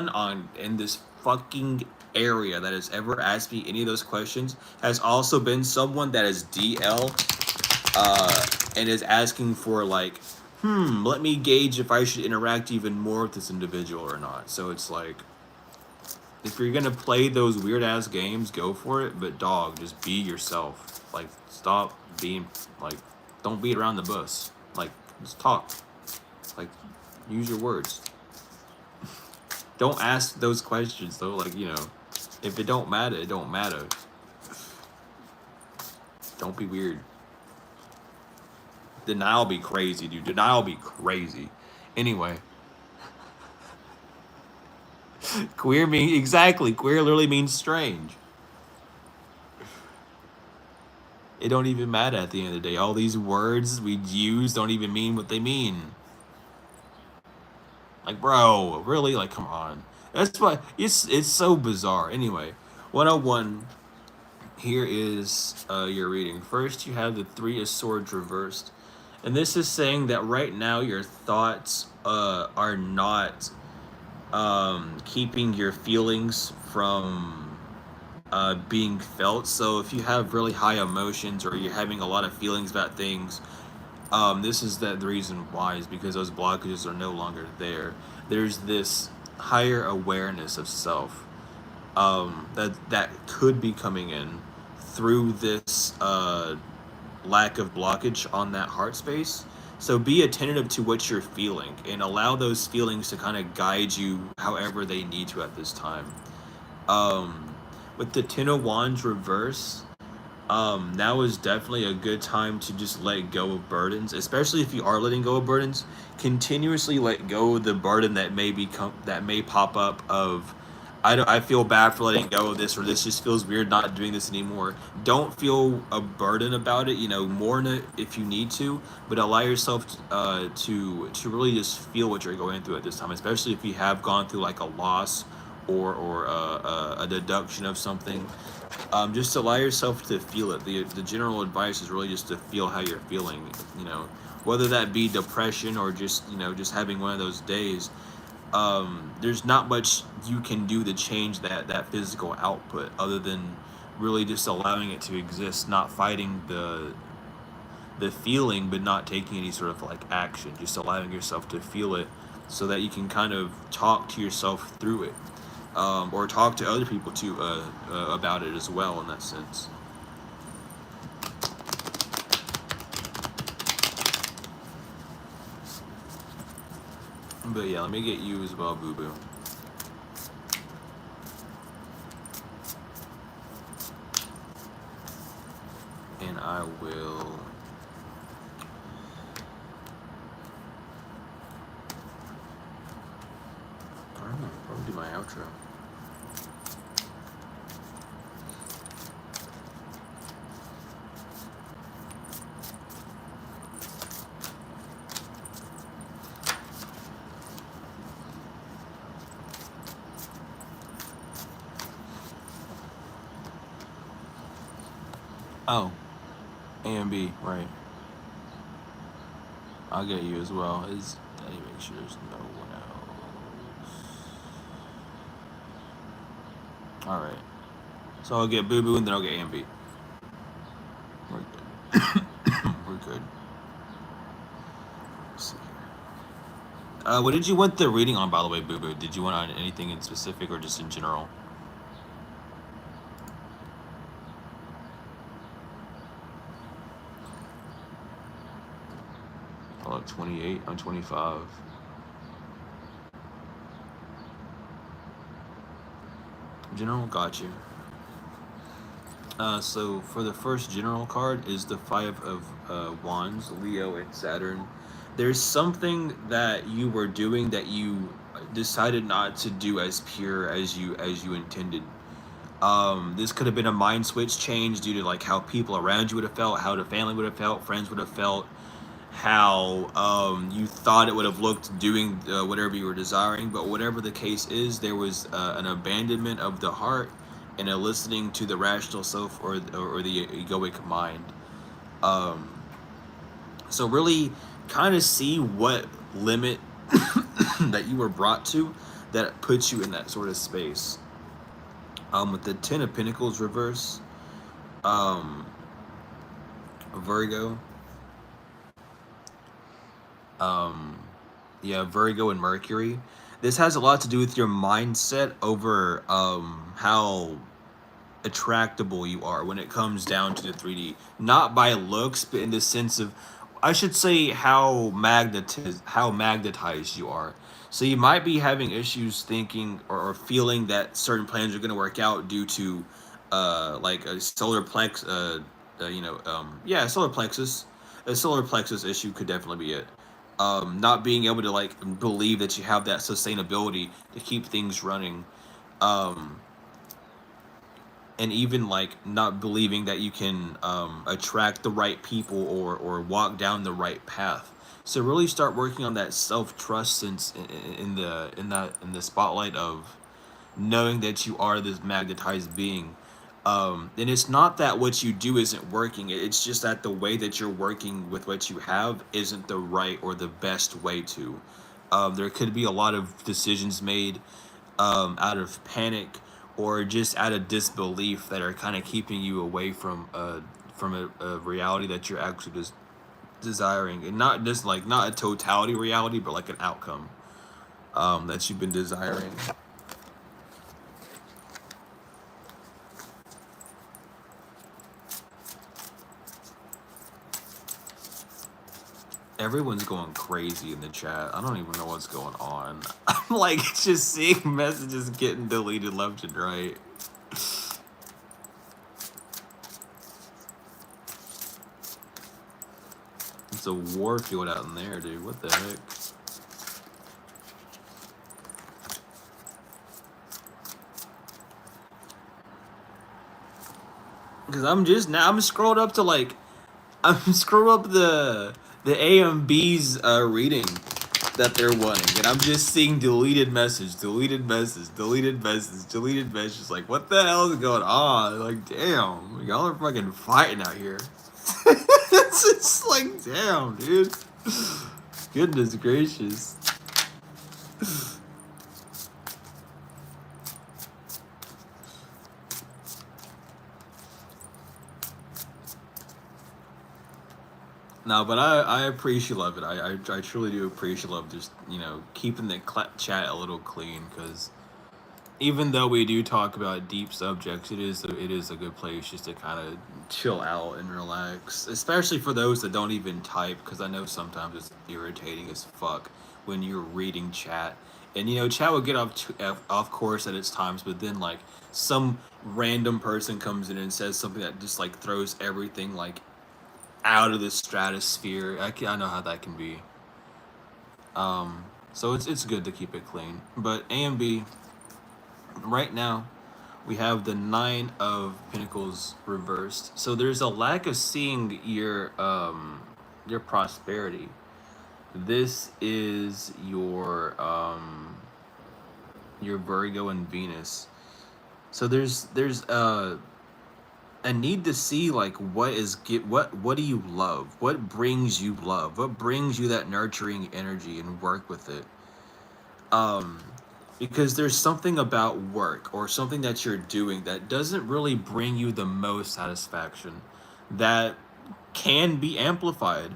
on in this fucking area that has ever asked me any of those questions has also been someone that is DL, and is asking for like, let me gauge if I should interact even more with this individual or not. So it's like, if you're gonna play those weird ass games, go for it. But dog, just be yourself. Like, stop being like, don't beat around the bush. Like, just talk. Like, use your words. Don't ask those questions though. Like, if it don't matter, it don't matter. Don't be weird. Denial be crazy, dude. Denial be crazy. Anyway, queer mean exactly. Queer literally means strange. It don't even matter at the end of the day. All these words we use don't even mean what they mean. Like, bro, really? Like, come on. That's why it's so bizarre. Anyway, 101. Here is your reading. First, you have the Three of Swords reversed, and this is saying that right now your thoughts are not keeping your feelings from being felt. So if you have really high emotions or you're having a lot of feelings about things, This is the reason why is because those blockages are no longer there. There's this higher awareness of self, that could be coming in through this lack of blockage on that heart space. So be attentive to what you're feeling and allow those feelings to kind of guide you however they need to at this time. Um, with the Ten of Wands reverse, now is definitely a good time to just let go of burdens, especially if you are letting go of burdens. Continuously let go of the burden that may pop up of, I feel bad for letting go of this, or this just feels weird not doing this anymore. Don't feel a burden about it. Mourn it if you need to, but allow yourself to really just feel what you're going through at this time, especially if you have gone through like a loss or a deduction of something. Just allow yourself to feel it. The general advice is really just to feel how you're feeling. Whether that be depression or just having one of those days. There's not much you can do to change that physical output other than really just allowing it to exist, not fighting the feeling, but not taking any sort of like action. Just allowing yourself to feel it, so that you can kind of talk to yourself through it, or talk to other people too about it as well in that sense. But yeah, let me get you as well, Boo Boo. And I will. I don't know, probably do my outro. Oh, A and B, right. I'll get you as well. Let me make sure there's no one else. All right. So I'll get Boo Boo and then I'll get A and B. We're good. We're good. Let's see here. What did you want the reading on, by the way, Boo Boo? Did you want on anything in specific or just in general? Oh, 28. I'm 25. General, got you. So for the first general card is the Five of Wands, Leo and Saturn. There's something that you were doing that you decided not to do as pure as you intended. This could have been a mind switch change due to like how people around you would have felt, how the family would have felt, friends would have felt, how you thought it would have looked doing whatever you were desiring. But whatever the case is, there was an abandonment of the heart and a listening to the rational self or the egoic mind. Um, so really kind of see what limit that you were brought to that puts you in that sort of space. With the Ten of Pentacles reverse, um, Virgo, um, yeah, Virgo and Mercury. This has a lot to do with your mindset over how attractable you are when it comes down to the 3D. Not by looks, but in the sense of, I should say, how magnetized you are. So you might be having issues thinking or feeling that certain plans are going to work out due to like a solar plex yeah, solar plexus. A solar plexus issue could definitely be it. Not being able to like believe that you have that sustainability to keep things running. Um, and even like not believing that you can attract the right people or walk down the right path. So really start working on that self trust, since in the spotlight of knowing that you are this magnetized being. And it's not that what you do isn't working. It's just that the way that you're working with what you have isn't the right or the best way to. There could be a lot of decisions made out of panic or just out of disbelief that are kind of keeping you away from a reality that you're actually desiring, and not just like not a totality reality, but like an outcome that you've been desiring. Everyone's going crazy in the chat. I don't even know what's going on. I'm like just seeing messages getting deleted left and right. It's a war field out in there, dude. What the heck? Because I'm scrolled up to like, I'm scrolled up the AMB's reading that they're wanting, and I'm just seeing deleted message, deleted message, deleted message, deleted message. Like, what the hell is going on? Like, damn, y'all are fucking fighting out here. It's just like, damn, dude. Goodness gracious. No, but I appreciate love it. I truly do appreciate love just, you know, keeping the chat a little clean, because even though we do talk about deep subjects, it is a good place just to kind of chill out and relax, especially for those that don't even type, because I know sometimes it's irritating as fuck when you're reading chat, and you know chat will get off course at its times, but then like some random person comes in and says something that just like throws everything like out of the stratosphere. I know how that can be. So it's good to keep it clean. But A and B, right now, we have the Nine of Pentacles reversed. So there's a lack of seeing your prosperity. This is your Virgo and Venus. So there's a need to see like what do you love, what brings you love, what brings you that nurturing energy, and work with it. Because there's something about work or something that you're doing that doesn't really bring you the most satisfaction, that can be amplified,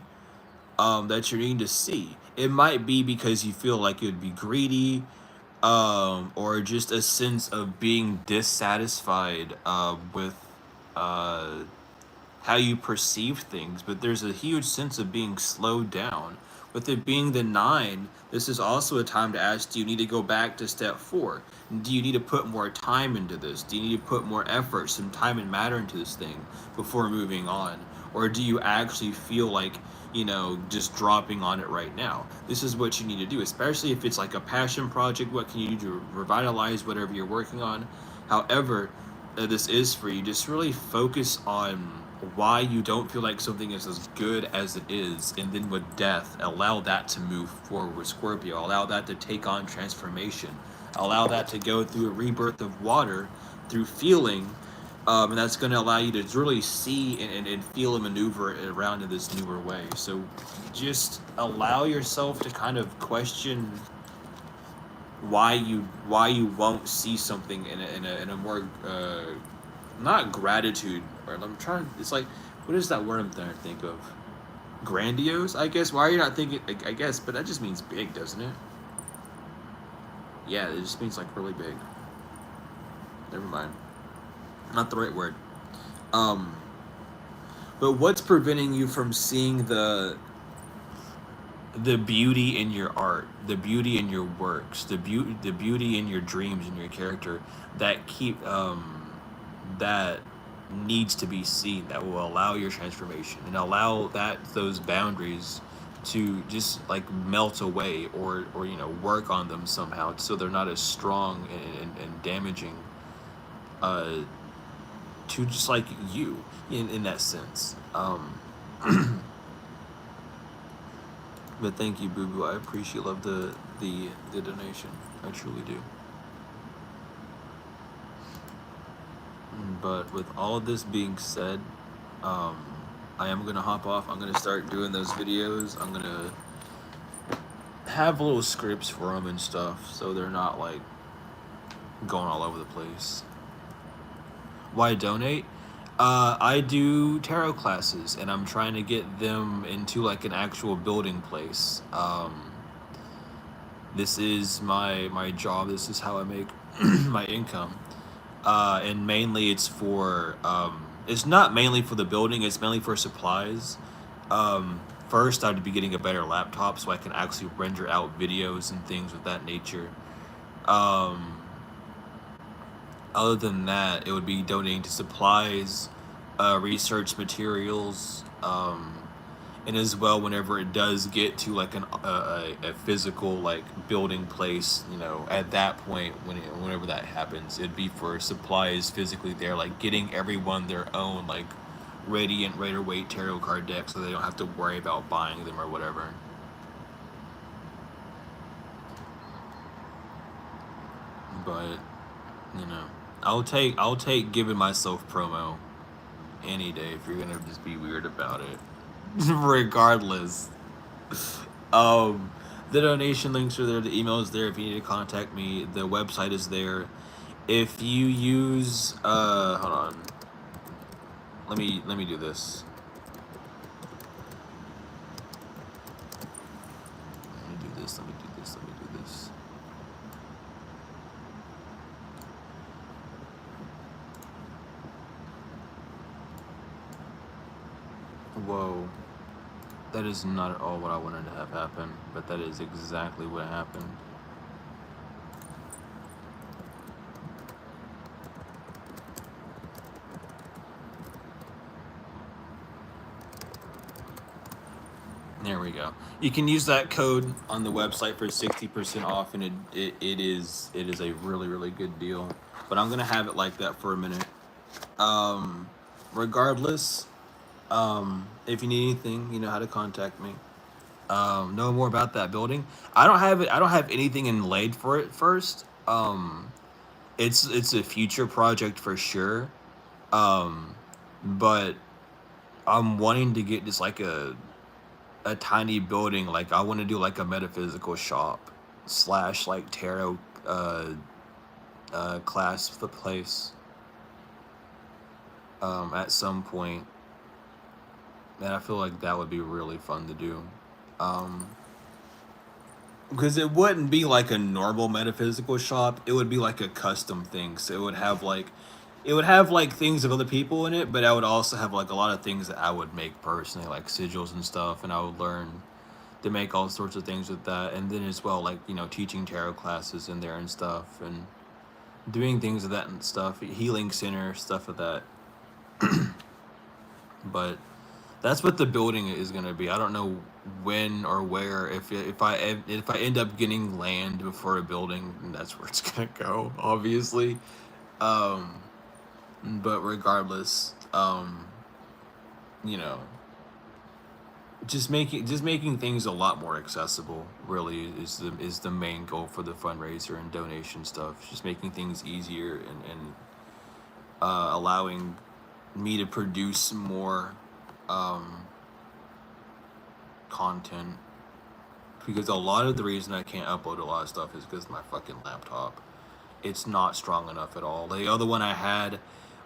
that you're needing to see. It might be because you feel like it would be greedy, or just a sense of being dissatisfied with how you perceive things, but there's a huge sense of being slowed down. With it being the 9, this is also a time to ask, do you need to go back to step 4? Do you need to put more time into this? Do you need to put more effort, some time and matter into this thing before moving on? Or do you actually feel like, you know, just dropping on it right now? This is what you need to do, especially if it's like a passion project. What can you do to revitalize whatever you're working on? However this is for you, just really focus on why you don't feel like something is as good as it is, and then with death, allow that to move forward, Scorpio. Allow that to take on transformation. Allow that to go through a rebirth of water through feeling, and that's going to allow you to really see and feel and maneuver around in this newer way. So just allow yourself to kind of question why you won't see something in a more not gratitude, or I'm trying, it's like, what is that word I'm trying to think of? Grandiose, I guess. Why are you not thinking, I guess, but that just means big, doesn't it? Yeah, it just means like really big. Never mind. Not the right word. But what's preventing you from seeing the beauty in your art, the beauty in your works, the beauty in your dreams and your character that that needs to be seen, that will allow your transformation and allow those boundaries to just like melt away, or you know, work on them somehow so they're not as strong and damaging to just like you in that sense. But thank you, Boo Boo. I appreciate the donation. I truly do. But with all of this being said, I am gonna hop off. I'm gonna start doing those videos. I'm gonna have little scripts for them and stuff, so they're not like going all over the place. Why donate? I do tarot classes, and I'm trying to get them into like an actual building place. This is my job. This is how I make my income. And mainly it's for it's not mainly for the building. It's mainly for supplies. First, I'd be getting a better laptop so I can actually render out videos and things of that nature. Um, Other than that, it would be donating to supplies, research materials, and as well whenever it does get to like a physical like building place, you know, at that point whenever that happens, it'd be for supplies physically there, like getting everyone their own like Radiant Raider Weight tarot card deck so they don't have to worry about buying them or whatever. But you know, I'll take giving myself promo any day if you're gonna just be weird about it. Regardless. Um the donation links are there, the email is there if you need to contact me, the website is there. If you use hold on. Let me do this. Let me do this, let me do this, let me do this. Whoa. That is not at all what I wanted to have happen, but that is exactly what happened. There we go. You can use that code on the website for 60% off, and it is a really good deal. But I'm gonna have it like that for a minute. Um, Regardless, if you need anything, you know how to contact me. Know more about that building. I don't have it. I don't have anything inlaid for it first. It's a future project for sure. Um, but I'm wanting to get just like a tiny building. Like I want to do like a metaphysical shop slash like tarot class the place at some point. And I feel like that would be really fun to do. Um, because it wouldn't be like a normal metaphysical shop. It would be like a custom thing. So it would have like things of other people in it, but I would also have like a lot of things that I would make personally, like sigils and stuff, and I would learn to make all sorts of things with that. And then as well, like, you know, teaching tarot classes in there and stuff, and doing things of that and stuff, healing center, stuff of that. But that's what the building is gonna be. I don't know when or where. If I end up getting land before a building, that's where it's gonna go. Obviously, um, but regardless, you know, just making things a lot more accessible. Really is the main goal for the fundraiser and donation stuff. Just making things easier and allowing me to produce more um, content, because a lot of the reason I can't upload a lot of stuff is because my fucking laptop, it's not strong enough at all. The other one I had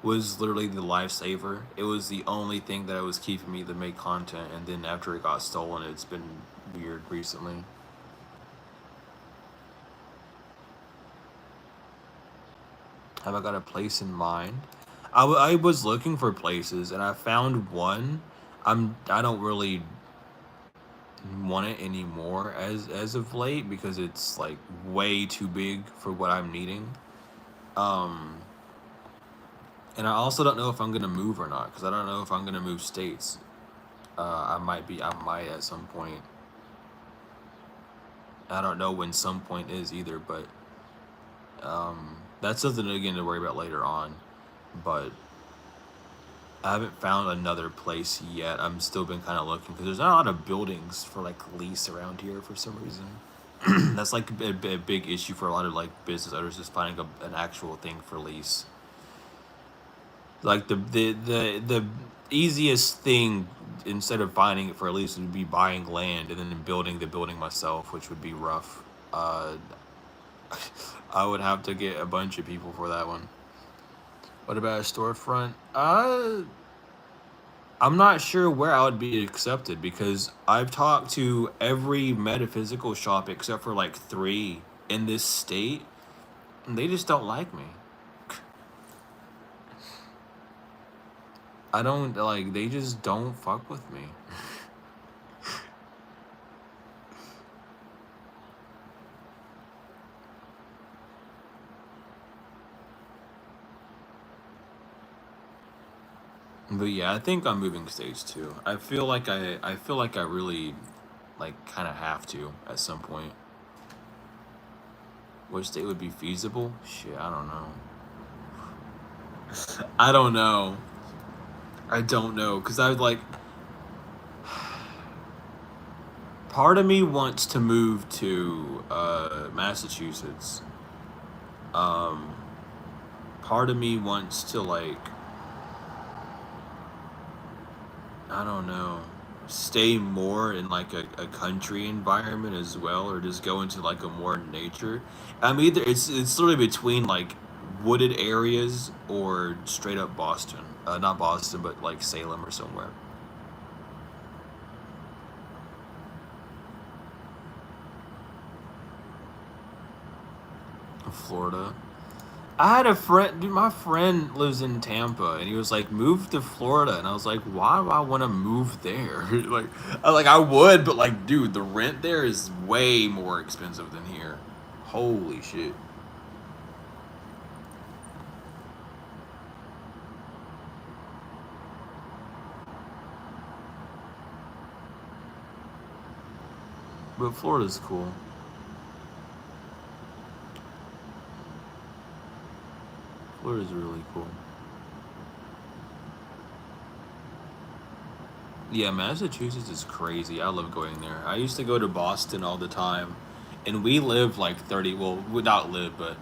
was literally the lifesaver. It was the only thing that was keeping me to make content, and then after it got stolen, it's been weird recently. Have I got a place in mind? I was looking for places, and I found one. I don't really want it anymore as of late because it's like way too big for what I'm needing. Um, and I also don't know if I'm gonna move or not because I don't know if I'm gonna move states. I might at some point. I don't know when some point is either, but that's something again to worry about later on. But I haven't found another place yet. I'm still been kind of looking because there's not a lot of buildings for like lease around here for some reason. That's like a big issue for a lot of like business owners, is finding an actual thing for lease. Like the easiest thing instead of finding it for a lease would be buying land and then building the building myself, which would be rough. I would have to get a bunch of people for that one. What about a storefront? I'm not sure where I would be accepted because I've talked to every metaphysical shop except for like three in this state, and they just don't like me. I don't like. They just don't fuck with me. But yeah, I think I'm moving states too. I feel like I really like kind of have to at some point. Which state would be feasible? Shit, I don't know. I don't know. I don't know because I like part of me wants to move to Massachusetts. Um, Part of me wants to like I don't know, stay more in like a country environment as well, or just go into like a more nature. I'm either it's literally between like wooded areas or straight up Boston. Not Boston, but like Salem or somewhere. Florida. I had a friend, dude, my friend lives in Tampa, and he was like, "Move to Florida," and I was like, "Why do I want to move there?" I would, but like, dude, the rent there is way more expensive than here. Holy shit! But Florida's cool. Florida's really cool. Yeah, Massachusetts is crazy. I love going there. I used to go to Boston all the time, and we lived like 30. Well, we not live, but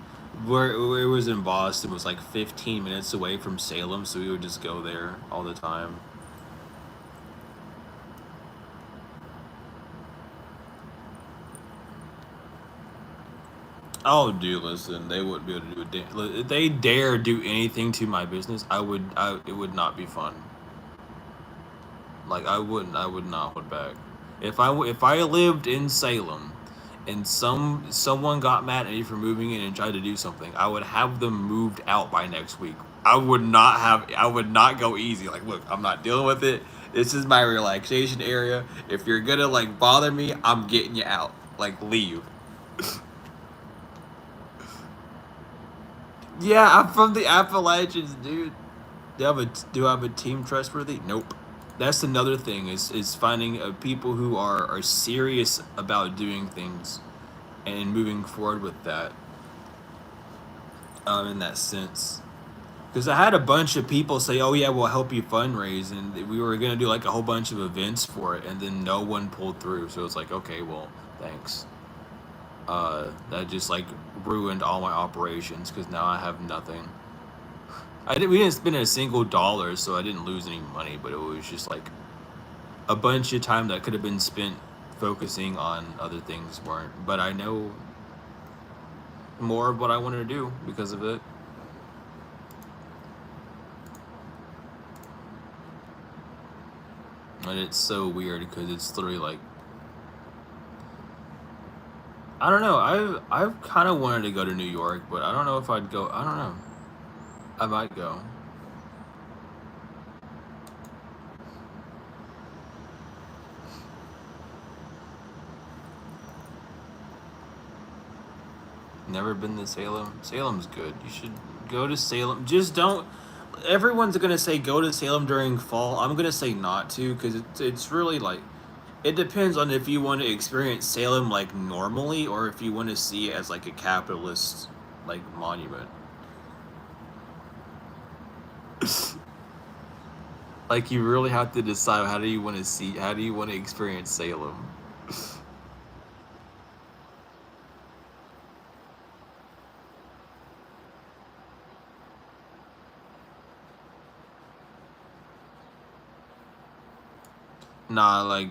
where it was in Boston was like 15 minutes away from Salem, so we would just go there all the time. Oh, dude, listen, they wouldn't be able to do a if they dare do anything to my business, it would not be fun. Like, I would not hold back. If I lived in Salem, and someone got mad at me for moving in and tried to do something, I would have them moved out by next week. I would not go easy. Like, look, I'm not dealing with it. This is my relaxation area. If you're gonna like bother me, I'm getting you out. Like, leave. Yeah, I'm from the Appalachians, dude. Do I have a team trustworthy? Nope. That's another thing is finding people who are serious about doing things and moving forward with that. In that sense, because I had a bunch of people say, "Oh yeah, we'll help you fundraise," and we were gonna do like a whole bunch of events for it, and then no one pulled through. So it's like, okay, well, thanks. That just like ruined all my operations because now I have nothing. We didn't spend a single dollar, so I didn't lose any money. But it was just like a bunch of time that could have been spent focusing on other things weren't. But I know more of what I wanted to do because of it. And it's so weird because it's literally like I don't know. I've kind of wanted to go to New York, but I don't know if I'd go. I don't know. I might go. Never been to Salem. Salem's good. You should go to Salem. Just don't. Everyone's gonna say go to Salem during fall. I'm gonna say not to because it's really like it depends on if you want to experience Salem like normally or if you want to see it as like a capitalist like monument. Like you really have to decide how do you want to experience Salem. Nah, like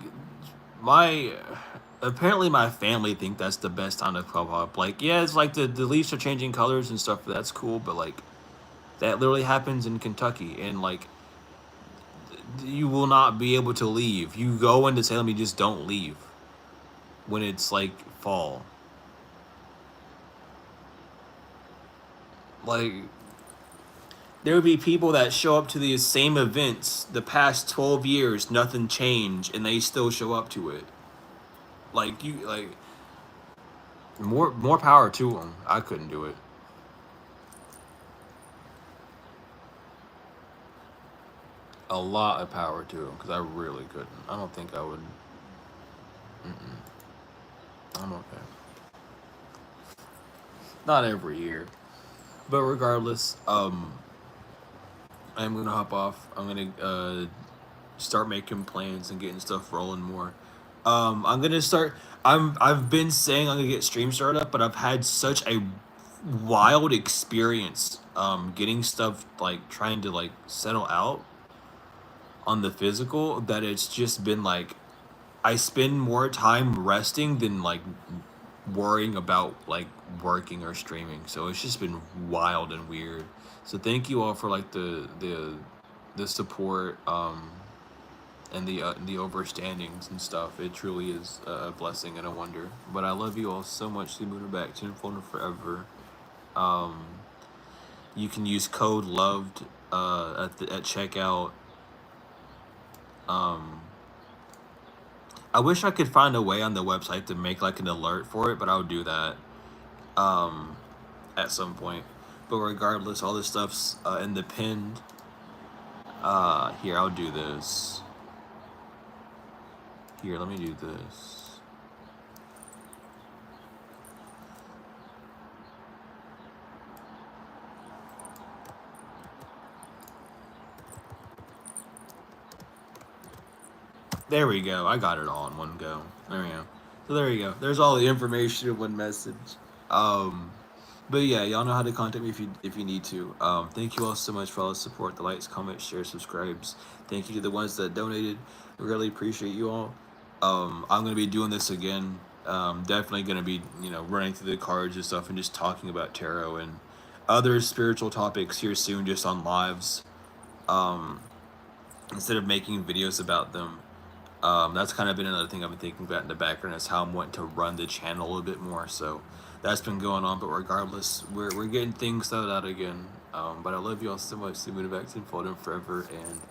my apparently my family think that's the best time to club hop. Like, yeah, it's like the leaves are changing colors and stuff. That's cool, but like That literally happens in Kentucky, and like you will not be able to leave. You go into Salem, you just don't leave when it's like fall. Like there would be people that show up to these same events the past 12 years, nothing changed, and they still show up to it. Like you, like more power to them. I couldn't do it. A lot of power to them because I really couldn't. I don't think I would. I'm okay. Not every year, but regardless, I'm gonna hop off. I'm gonna start making plans and getting stuff rolling more. I'm gonna start. I've been saying I'm gonna get stream started up, but I've had such a wild experience getting stuff like trying to like settle out on the physical that it's just been like I spend more time resting than like worrying about like working or streaming. So it's just been wild and weird. So thank you all for like the support and the overstandings and stuff. It truly is a blessing and a wonder. But I love you all so much. The moon back tenfold and forever. Um, you can use code loved at checkout. Um, I wish I could find a way on the website to make like an alert for it, but I'll do that um, at some point. But regardless, all this stuff's in the pinned. Here, I'll do this. Here, let me do this. There we go. I got it all in one go. There we go. So there you go. There's all the information in one message. Um, but yeah, y'all know how to contact me if you need to. Thank you all so much for all the support, the likes, comments, shares, subscribes. Thank you to the ones that donated. We really appreciate you all. I'm gonna be doing this again. Definitely gonna be running through the cards and stuff and just talking about tarot and other spiritual topics here soon, just on lives. Um, Instead of making videos about them. That's kind of been another thing I've been thinking about in the background is how I'm wanting to run the channel a little bit more. So that's been going on. But regardless, we're getting things settled out again. But I love you all so much. See you back to forever, and I